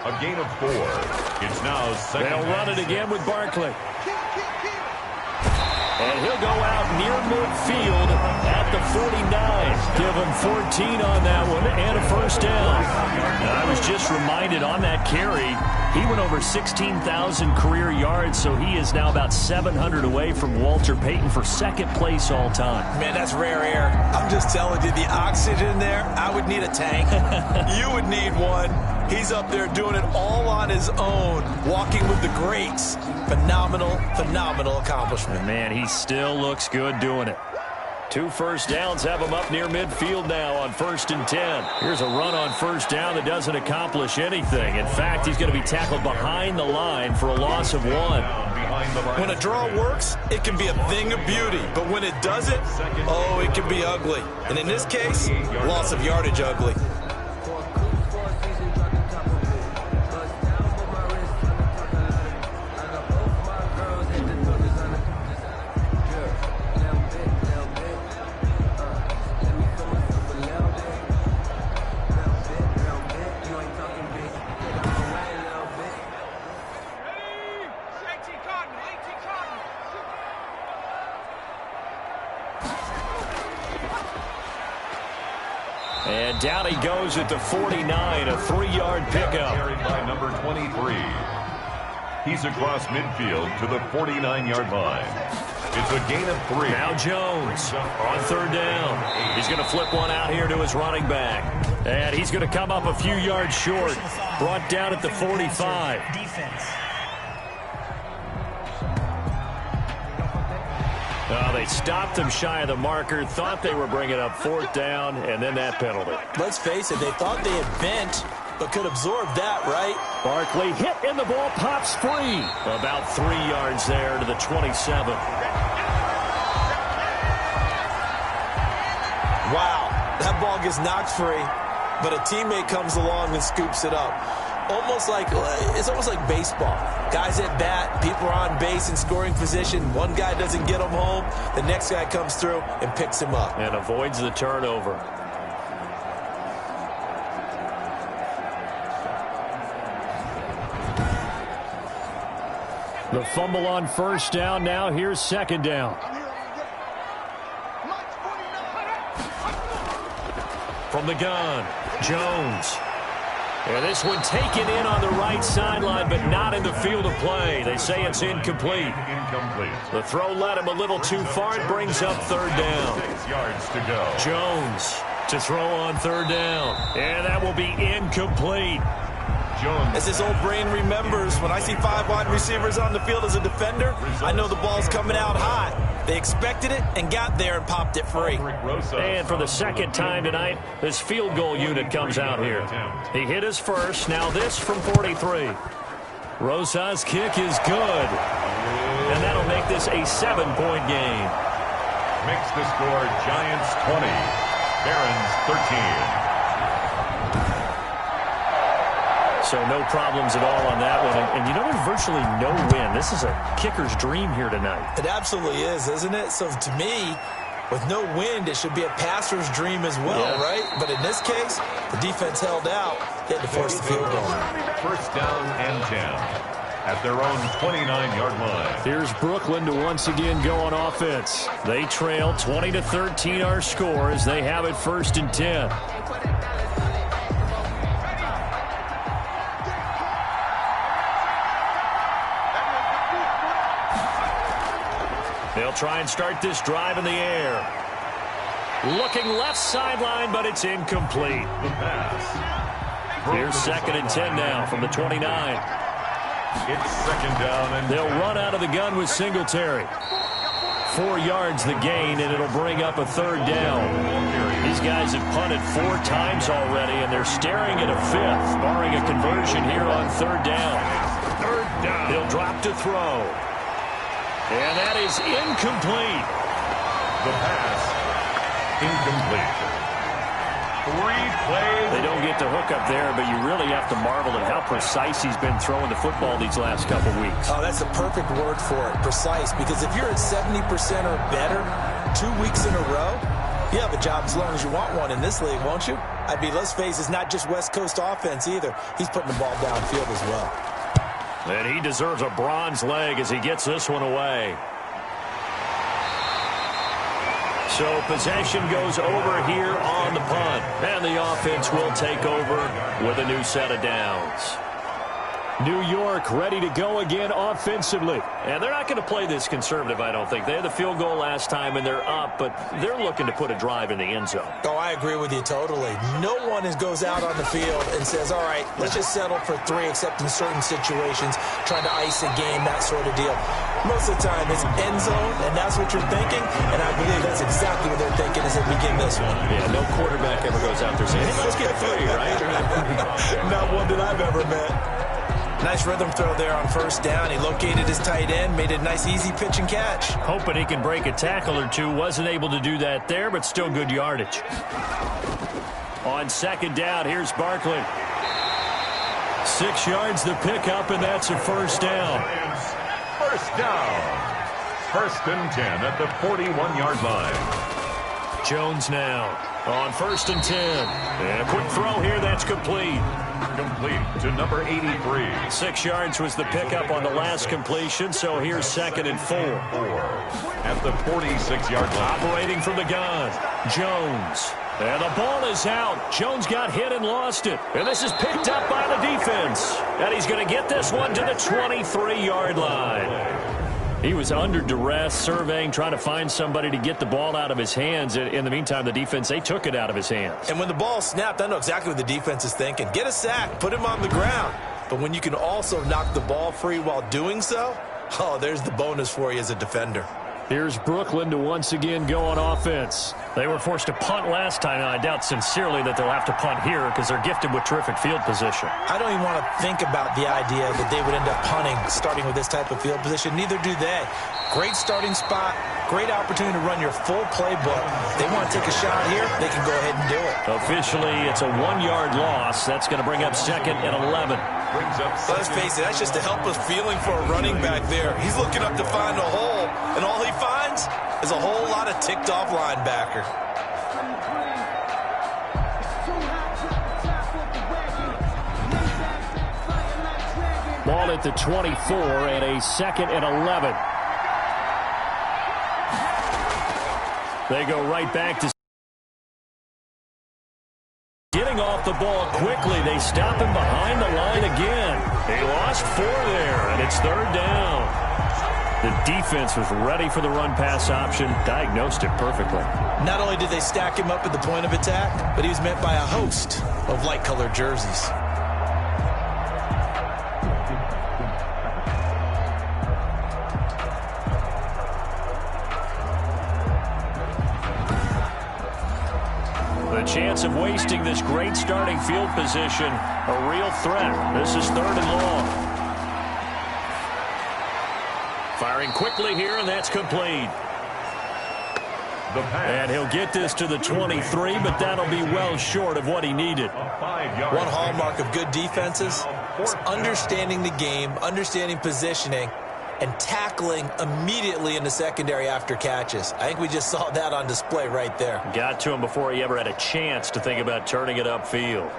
A gain of 4. It's now 2nd. They'll run it again with Barkley. And he'll go out near midfield at the 49. Give him 14 on that one and a 1st down. And I was just reminded on that carry, he went over 16,000 career yards, so he is now about 700 away from Walter Payton for 2nd place all time. Man, that's rare air. I'm just telling you, the oxygen there, I would need a tank. You would need one. He's up there doing it all on his own, walking with the greats. Phenomenal, phenomenal accomplishment. Man, he still looks good doing it. 2 first downs have him up near midfield now on 1st and 10. Here's a run on 1st down that doesn't accomplish anything. In fact, he's going to be tackled behind the line for a loss of 1. When a draw works, it can be a thing of beauty. But when it doesn't, oh, it can be ugly. And in this case, loss of yardage ugly. And down he goes at the 49, a 3-yard pickup. Carried by number 23. He's across midfield to the 49-yard line. It's a gain of 3. Now Jones on 3rd down. He's going to flip one out here to his running back. And he's going to come up a few yards short. Brought down at the 45. They stopped him shy of the marker, thought they were bringing up 4th down, and then that penalty. Let's face it, they thought they had bent, but could absorb that, right? Barkley hit and the ball pops free. About 3 yards there to the 27. Wow, that ball gets knocked free, but a teammate comes along and scoops it up. It's almost like baseball. Guys at bat, people are on base in scoring position. One guy doesn't get him home. The next guy comes through and picks him up. And avoids the turnover. The fumble on 1st down. Now here's 2nd down. From the gun, Jones. And this one taken in on the right sideline, but not in the field of play. They say it's incomplete. The throw led him a little too far. It brings up 3rd down. 6 yards to go. Jones to throw on 3rd down. And that will be incomplete. Jones. As his old brain remembers, when I see 5 wide receivers on the field as a defender, I know the ball's coming out hot. They expected it and got there and popped it free. And for the second time tonight, this field goal unit comes out here. He hit his first. Now this from 43. Rosa's kick is good. And that'll make this a 7-point game. Makes the score Giants 20, Barons 13. So no problems at all on that one. And you know, there's virtually no win. This is a kicker's dream here tonight. It absolutely is, isn't it? So to me, with no wind, it should be a passer's dream as well, right? But in this case, the defense held out. They had to force the field goal. First down and 10 at their own 29-yard line. Here's Brooklyn to once again go on offense. They trail 20-13 our score as they have it 1st and 10. They'll try and start this drive in the air. Looking left sideline, but it's incomplete. The pass. Here's 2nd and 10 now from the 29. It's 2nd down and They'll run out of the gun with Singletary. 4 yards the gain, and it'll bring up a 3rd down. These guys have punted 4 times already, and they're staring at a 5th, barring a conversion here on 3rd down. 3rd down. He'll drop to throw. And that is incomplete. The pass. Incomplete. 3 plays. They don't get the hook up there, but you really have to marvel at how precise he's been throwing the football these last couple weeks. Oh, that's the perfect word for it, precise. Because if you're at 70% or better 2 weeks in a row, you have a job as long as you want one in this league, won't you? I mean, let's face it, it's not just West Coast offense either. He's putting the ball downfield as well. And he deserves a bronze leg as he gets this one away. So possession goes over here on the punt. And the offense will take over with a new set of downs. New York ready to go again offensively. And they're not going to play this conservative, I don't think. They had the field goal last time, and they're up, but they're looking to put a drive in the end zone. Oh, I agree with you totally. No one goes out on the field and says, all right, let's just settle for 3, except in certain situations, trying to ice a game, that sort of deal. Most of the time, it's end zone, and that's what you're thinking, and I believe that's exactly what they're thinking as they begin this one. Yeah, no quarterback ever goes out there saying, hey, let's get 3, right? Not one that I've ever met. Nice rhythm throw there on 1st down. He located his tight end, made a nice easy pitch and catch. Hoping he can break a tackle or two. Wasn't able to do that there, but still good yardage. On 2nd down, here's Barkley. 6 yards the pickup, and that's a 1st down. 1st down. 1st and 10 at the 41-yard line. Jones now on 1st and 10. And a quick throw here, that's complete. Complete to number 83. 6 yards was the pickup on the last completion, so here's 2nd and 4. At the 46-yard line. Operating from the gun, Jones. And the ball is out. Jones got hit and lost it. And this is picked up by the defense. And he's going to get this one to the 23-yard line. He was under duress, surveying, trying to find somebody to get the ball out of his hands. In the meantime, the defense, they took it out of his hands. And when the ball snapped, I know exactly what the defense is thinking. Get a sack, put him on the ground. But when you can also knock the ball free while doing so, oh, there's the bonus for you as a defender. Here's Brooklyn to once again go on offense. They were forced to punt last time, and I doubt sincerely that they'll have to punt here because they're gifted with terrific field position. I don't even want to think about the idea that they would end up punting starting with this type of field position. Neither do they. Great starting spot, great opportunity to run your full playbook. If they want to take a shot here, they can go ahead and do it. Officially, it's a 1-yard loss. That's going to bring up 2nd and 11. Let's face it, that's just a helpless feeling for a running back there. He's looking up to find a hole, and all he finds is a whole lot of ticked-off linebacker. Ball at the 24 and a 2nd and 11. They go right back to getting off the ball quickly. They stop him behind the line again. He lost 4 there, and it's 3rd down. The defense was ready for the run-pass option, diagnosed it perfectly. Not only did they stack him up at the point of attack, but he was met by a host of light-colored jerseys. A chance of wasting this great starting field position, a real threat. This is 3rd and long. Firing quickly here, and that's complete. And he'll get this to the 23, but that'll be well short of what he needed. One hallmark of good defenses is understanding the game, understanding positioning, and tackling immediately in the secondary after catches. I think we just saw that on display right there. Got to him before he ever had a chance to think about turning it upfield.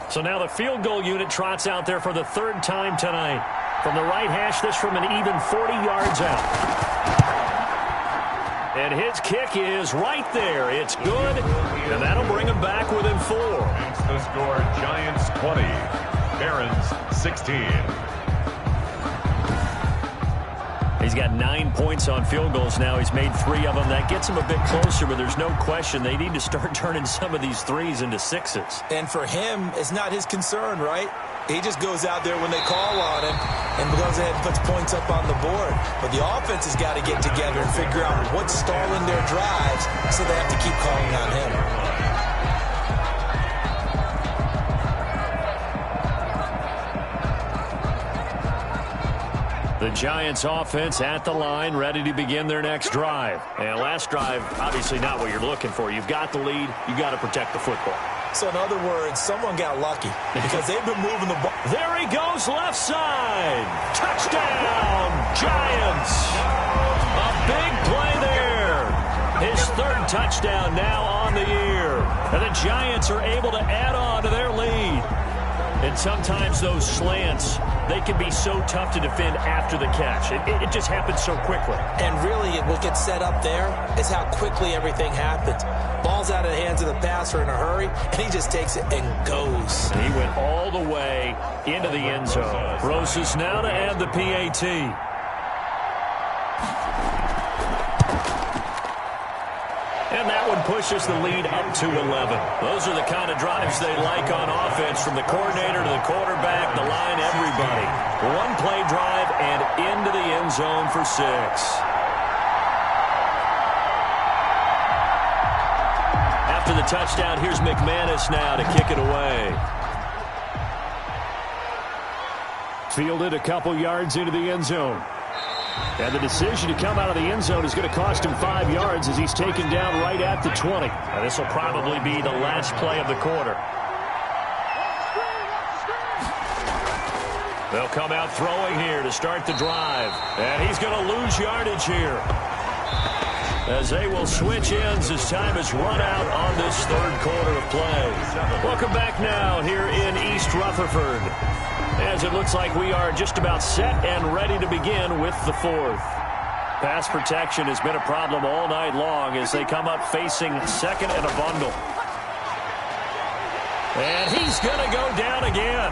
So now the field goal unit trots out there for the 3rd time tonight. From the right hash, this from an even 40 yards out. And his kick is right there. It's good, and that'll bring him back within 4. It's the score, Giants 20, Barons 16. He's got 9 points on field goals now. He's made 3 of them. That gets him a bit closer, but there's no question they need to start turning some of these 3s into 6s. And for him, it's not his concern, right? He just goes out there when they call on him and goes ahead and puts points up on the board. But the offense has got to get together and figure out what's stalling their drives, so they have to keep calling on him. The Giants offense at the line, ready to begin their next drive. And last drive, obviously not what you're looking for. You've got the lead. You've got to protect the football. So in other words, someone got lucky because they've been moving the ball. There he goes, left side. Touchdown, Giants. A big play there. His 3rd touchdown now on the year. And the Giants are able to add on to their lead. And sometimes those slants, they can be so tough to defend after the catch. It just happens so quickly. And really, what gets set up there is how quickly everything happens. Ball's out of the hands of the passer in a hurry, and he just takes it and goes. And he went all the way into the end zone. Roses now to add the PAT. And that one pushes the lead up to 11. Those are the kind of drives they like on offense, from the coordinator to the quarterback, the line, everybody. One play drive and into the end zone for 6. After the touchdown, here's McManus now to kick it away. Fielded a couple yards into the end zone. And the decision to come out of the end zone is going to cost him 5 yards as he's taken down right at the 20. And this will probably be the last play of the quarter. They'll come out throwing here to start the drive. And he's going to lose yardage here, as they will switch ends as time has run out on this 3rd quarter of play. Welcome back now here in East Rutherford, as it looks like we are just about set and ready to begin with the 4th. Pass protection has been a problem all night long as they come up facing 2nd and a bundle. And he's going to go down again.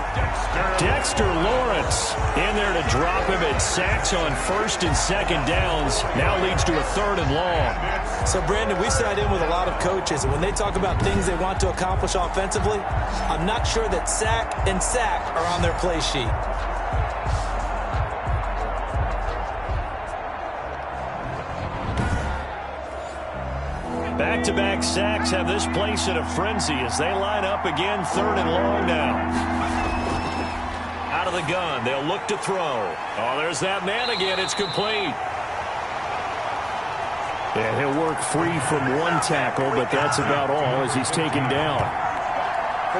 Dexter Lawrence in there to drop him. At sacks on 1st and 2nd downs. Now leads to a 3rd and long. So, Brandon, we sat in with a lot of coaches, and when they talk about things they want to accomplish offensively, I'm not sure that sack and sack are on their play sheet. Back-to-back sacks have this place in a frenzy as they line up again. 3rd and long now. Out of the gun. They'll look to throw. Oh, there's that man again. It's complete. And he'll work free from one tackle, but that's about all as he's taken down.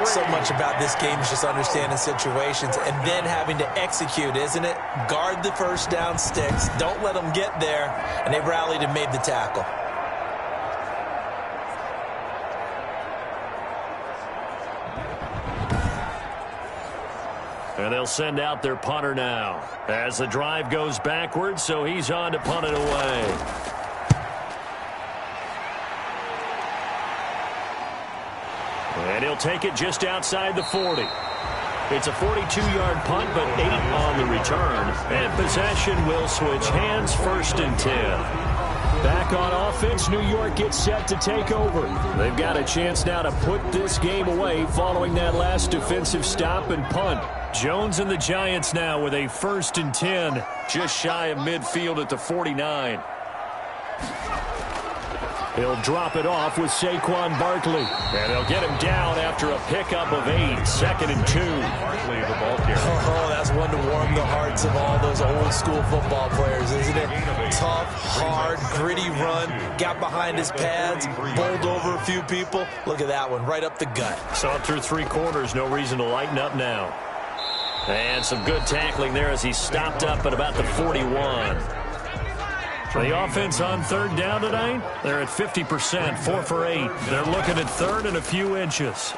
So much about this game is just understanding situations and then having to execute, isn't it? Guard the first down sticks. Don't let them get there. And they rallied and made the tackle. And they'll send out their punter now as the drive goes backwards, so he's on to punt it away. And he'll take it just outside the 40. It's a 42-yard punt, but 8 on the return. And possession will switch hands, 1st and 10. Back on offense, New York gets set to take over. They've got a chance now to put this game away following that last defensive stop and punt. Jones and the Giants now with a 1st and 10, just shy of midfield at the 49. He'll drop it off with Saquon Barkley. And they'll get him down after a pickup of 8, 2nd and 2. Barkley, the ball carrier. Oh, that's one to warm the hearts of all those old school football players, isn't it? Tough, hard, gritty run. Got behind his pads, bowled over a few people. Look at that one, right up the gut. Saw it through 3 quarters, no reason to lighten up now. And some good tackling there as he stopped up at about the 41. The offense on 3rd down tonight, they're at 50%, 4 for 8. They're looking at 3rd and a few inches.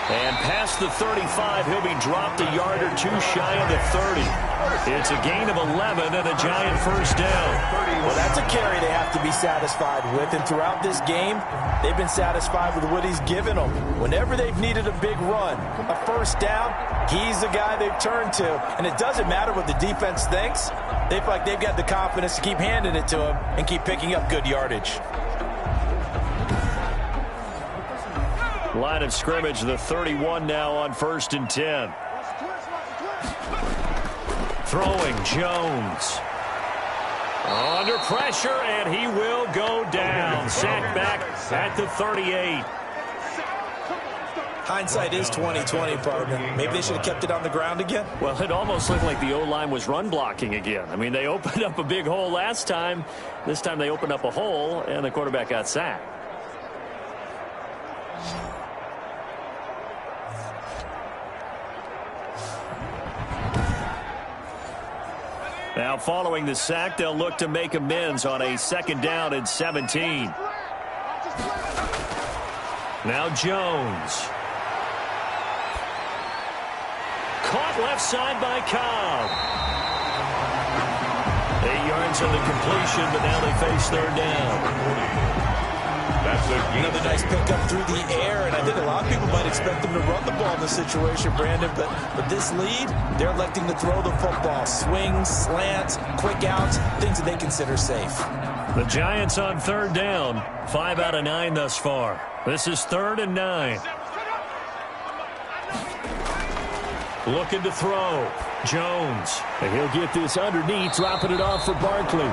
And past the 35, he'll be dropped a yard or 2 shy of the 30. It's a gain of 11 and a Giant 1st down. Well, that's a carry they have to be satisfied with. And throughout this game, they've been satisfied with what he's given them. Whenever they've needed a big run, a 1st down, he's the guy they've turned to. And it doesn't matter what the defense thinks. They feel like they've got the confidence to keep handing it to him and keep picking up good yardage. Line of scrimmage, the 31 now on 1st and 10. Throwing Jones. Under pressure, and he will go down. Sacked back at the 38. Hindsight is 20/20, partner. Maybe they should have kept it on the ground again. Well, it almost looked like the O-line was run blocking again. I mean, they opened up a big hole last time. This time they opened up a hole, and the quarterback got sacked. Now, following the sack, they'll look to make amends on a 2nd down and 17. Now Jones. Caught left side by Cobb. 8 yards on the completion, but now they face 3rd down. That's another nice pickup through the air, and I think a lot of people might expect them to run the ball in this situation, Brandon, but with this lead, they're electing to throw the football. Swings, slants, quick outs, things that they consider safe. The Giants on 3rd down, 5 out of 9 thus far. This is 3rd and 9. Looking to throw. Jones. And he'll get this underneath, dropping it off for Barkley.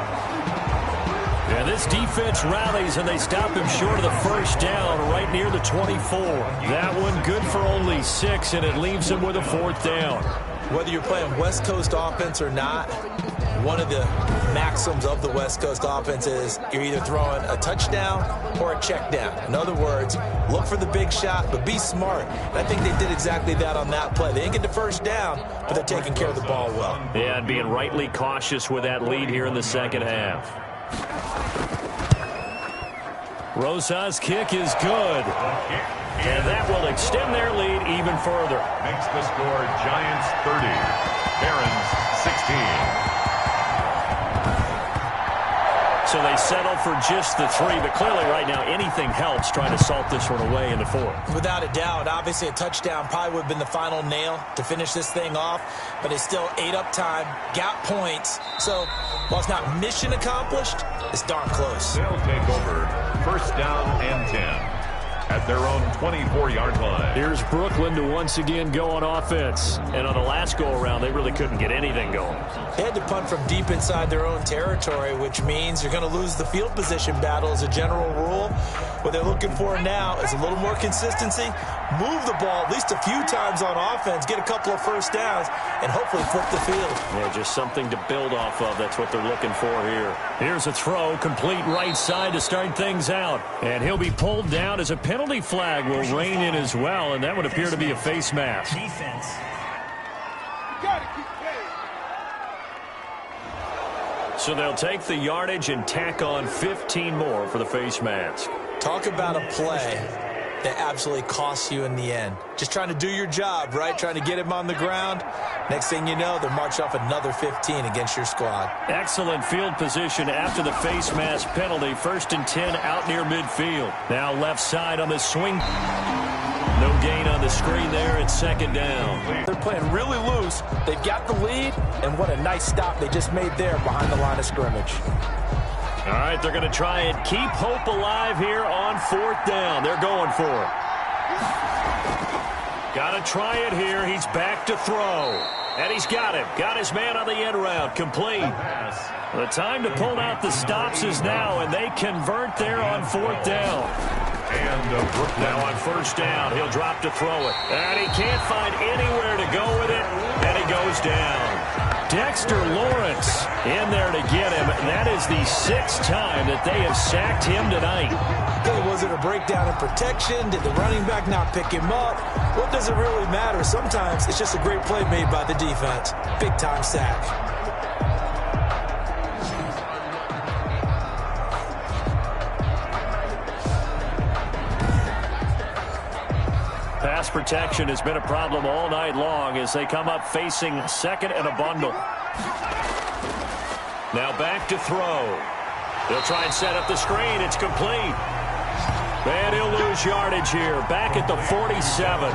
And this defense rallies, and they stop him short of the 1st down right near the 24. That one good for only 6, and it leaves him with a 4th down. Whether you're playing West Coast offense or not, one of the maxims of the West Coast offense is you're either throwing a touchdown or a check down. In other words, look for the big shot, but be smart. And I think they did exactly that on that play. They didn't get the 1st down, but they're taking care of the ball well. Yeah, and being rightly cautious with that lead here in the 2nd half. Rosas' kick is good. And that will extend their lead even further. Makes the score Giants 30, Barons 16. So they settle for just the 3, but clearly right now anything helps trying to salt this one away in the 4th. Without a doubt, obviously a touchdown probably would have been the final nail to finish this thing off, but it's still ate up time, got points. So while it's not mission accomplished, it's darn close. They'll take over 1st down and 10 at their own 24-yard line. Here's Brooklyn to once again go on offense. And on the last go-around, they really couldn't get anything going. They had to punt from deep inside their own territory, which means you're going to lose the field position battle as a general rule. What they're looking for now is a little more consistency, move the ball at least a few times on offense, get a couple of 1st downs, and hopefully flip the field. Yeah, just something to build off of. That's what they're looking for here. Here's a throw, complete right side to start things out. And he'll be pulled down as a penalty flag will rein in as well, and that would appear to be a face mask. Defense. Got it. So they'll take the yardage and tack on 15 more for the face mask. Talk about a play that absolutely costs you in the end. Just trying to do your job, right? Trying to get him on the ground. Next thing you know, they're marching off another 15 against your squad. Excellent field position after the face mask penalty. 1st and 10 out near midfield. Now left side on the swing. No gain on the screen there. It's 2nd down. They're playing really loose. They've got the lead, and what a nice stop they just made there behind the line of scrimmage. All right, they're going to try and keep hope alive here on 4th down. They're going for it. Got to try it here. He's back to throw. And he's got him. Got his man on the end route. Complete. The time to pull out the stops is now, and they convert there on 4th down. And now on 1st down, he'll drop to throw it. And he can't find anywhere to go with it, and he goes down. Dexter Lawrence in there to get him. That is the 6th time that they have sacked him tonight. Hey, was it a breakdown in protection? Did the running back not pick him up? What does it really matter? Sometimes it's just a great play made by the defense. Big-time sack. Pass protection has been a problem all night long as they come up facing 2nd and a bundle. Now back to throw. They'll try and set up the screen. It's complete. And he'll lose yardage here. Back at the 47.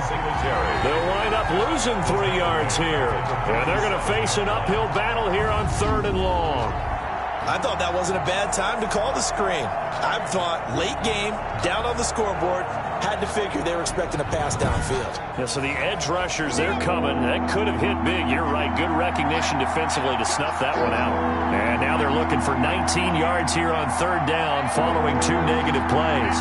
They'll wind up losing 3 yards here. And they're going to face an uphill battle here on 3rd and long. I thought that wasn't a bad time to call the screen. I thought late game, down on the scoreboard, had to figure they were expecting a pass downfield. Yeah, so the edge rushers, they're coming. That could have hit big. You're right. Good recognition defensively to snuff that one out. And now they're looking for 19 yards here on 3rd down following 2 negative plays.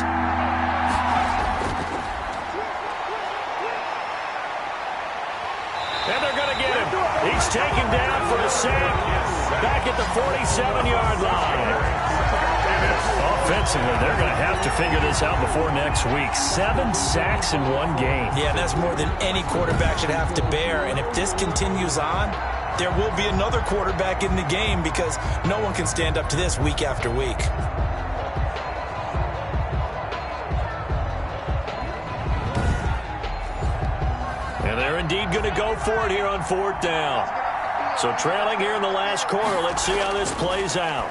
And they're going to get him. He's taken down for a sack back at the 47-yard line. Offensively, they're going to have to figure this out before next week. 7 sacks in 1 game. Yeah, that's more than any quarterback should have to bear. And if this continues on, there will be another quarterback in the game because no one can stand up to this week after week. And they're indeed going to go for it here on 4th down. So trailing here in the last quarter. Let's see how this plays out.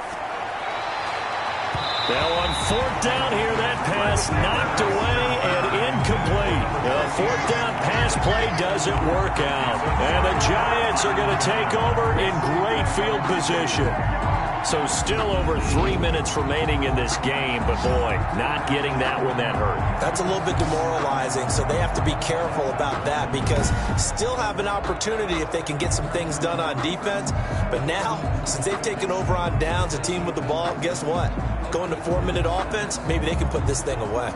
Now on 4th down here, that pass knocked away and incomplete. The 4th down pass play doesn't work out. And the Giants are going to take over in great field position. So still over 3 minutes remaining in this game, but boy, not getting that one that hurt. That's a little bit demoralizing, so they have to be careful about that because still have an opportunity if they can get some things done on defense. But now, since they've taken over on downs, a team with the ball, guess what? Going to 4-minute offense, maybe they can put this thing away.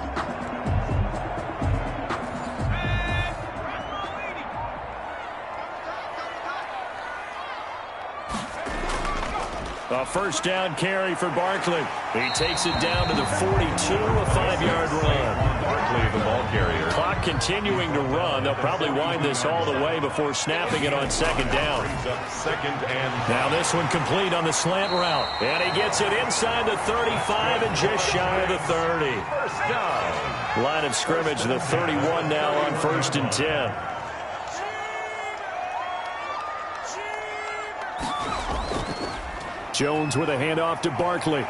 A 1st down carry for Barkley. He takes it down to the 42, a 5-yard run. Barkley, the ball carrier. Clock continuing to run. They'll probably wind this all the way before snapping it on 2nd down. Now this one complete on the slant route. And he gets it inside the 35 and just shy of the 30. First down. Line of scrimmage, the 31 now on 1st and 10. Jones with a handoff to Barkley.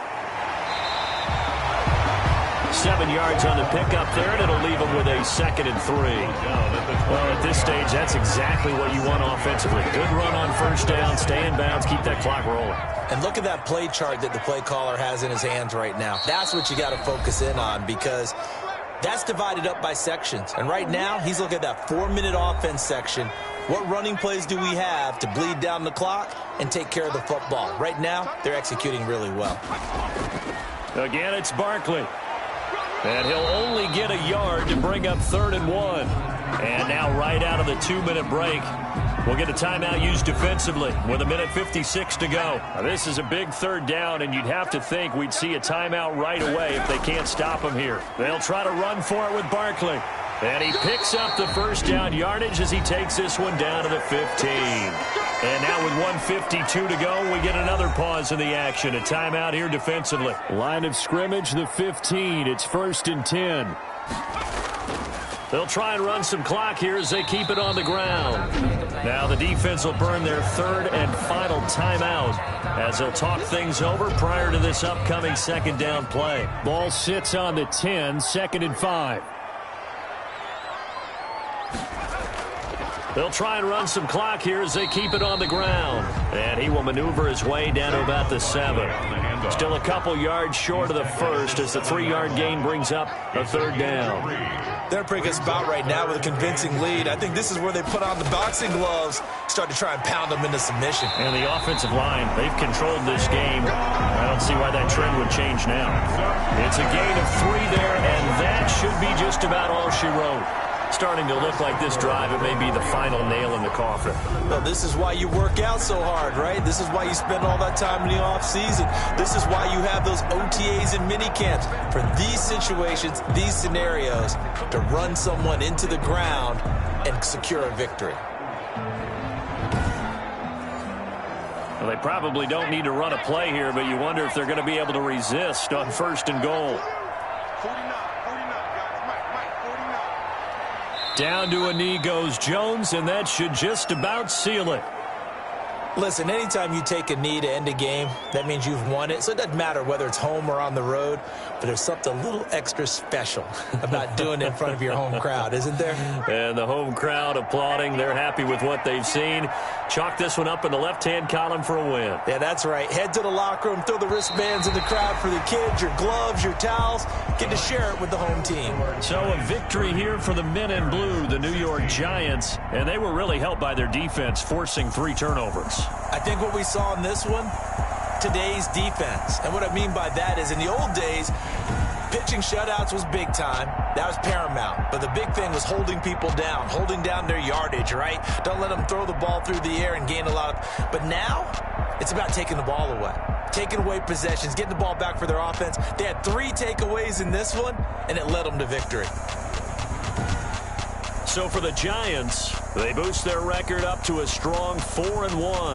7 yards on the pickup there, and it'll leave him with a 2nd and 3. Well, at this stage, that's exactly what you want offensively. Good run on 1st down, stay in bounds, keep that clock rolling. And look at that play chart that the play caller has in his hands right now. That's what you got to focus in on because that's divided up by sections. And right now, he's looking at that 4-minute offense section. What running plays do we have to bleed down the clock and take care of the football? Right now, they're executing really well. Again, it's Barkley. And he'll only get a yard to bring up 3rd and 1. And now right out of the 2-minute break, we'll get a timeout used defensively with 1:56 to go. Now, this is a big 3rd down, and you'd have to think we'd see a timeout right away if they can't stop him here. They'll try to run for it with Barkley. And he picks up the 1st down yardage as he takes this one down to the 15. And now with 1:52 to go, we get another pause in the action. A timeout here defensively. Line of scrimmage, the 15. It's 1st and 10. They'll try and run some clock here as they keep it on the ground. Now the defense will burn their 3rd and final timeout as they'll talk things over prior to this upcoming 2nd down play. Ball sits on the 10, 2nd and 5. They'll try and run some clock here as they keep it on the ground. And he will maneuver his way down to about the 7. Still a couple yards short of the first as the 3-yard gain brings up a third down. They're a pretty good spot right now with a convincing lead. I think this is where they put on the boxing gloves, start to try and pound them into submission. And the offensive line, they've controlled this game. I don't see why that trend would change now. It's a gain of 3 there, and that should be just about all she wrote. Starting to look like this drive, it may be the final nail in the coffin. Well, this is why you work out so hard, right? This is why you spend all that time in the offseason. This is why you have those OTAs and mini camps for these situations, these scenarios, to run someone into the ground and secure a victory. Well, they probably don't need to run a play here, but you wonder if they're going to be able to resist on 1st and goal. 49, guys. Mike, 49. Down to a knee goes Jones, and that should just about seal it. Listen, anytime you take a knee to end a game, that means you've won it. So it doesn't matter whether it's home or on the road, but there's something a little extra special about doing it in front of your home crowd, isn't there? And the home crowd applauding. They're happy with what they've seen. Chalk this one up in the left-hand column for a win. Yeah, that's right. Head to the locker room, throw the wristbands in the crowd for the kids, your gloves, your towels. Get to share it with the home team. So a victory here for the men in blue, the New York Giants, and they were really helped by their defense, forcing 3 turnovers. I think what we saw in this one, today's defense. And what I mean by that is in the old days, pitching shutouts was big time. That was paramount. But the big thing was holding people down, holding down their yardage, right? Don't let them throw the ball through the air and gain a lot of... But now, it's about taking the ball away. Taking away possessions, getting the ball back for their offense. They had 3 takeaways in this one, and it led them to victory. So for the Giants, they boost their record up to a strong 4-1.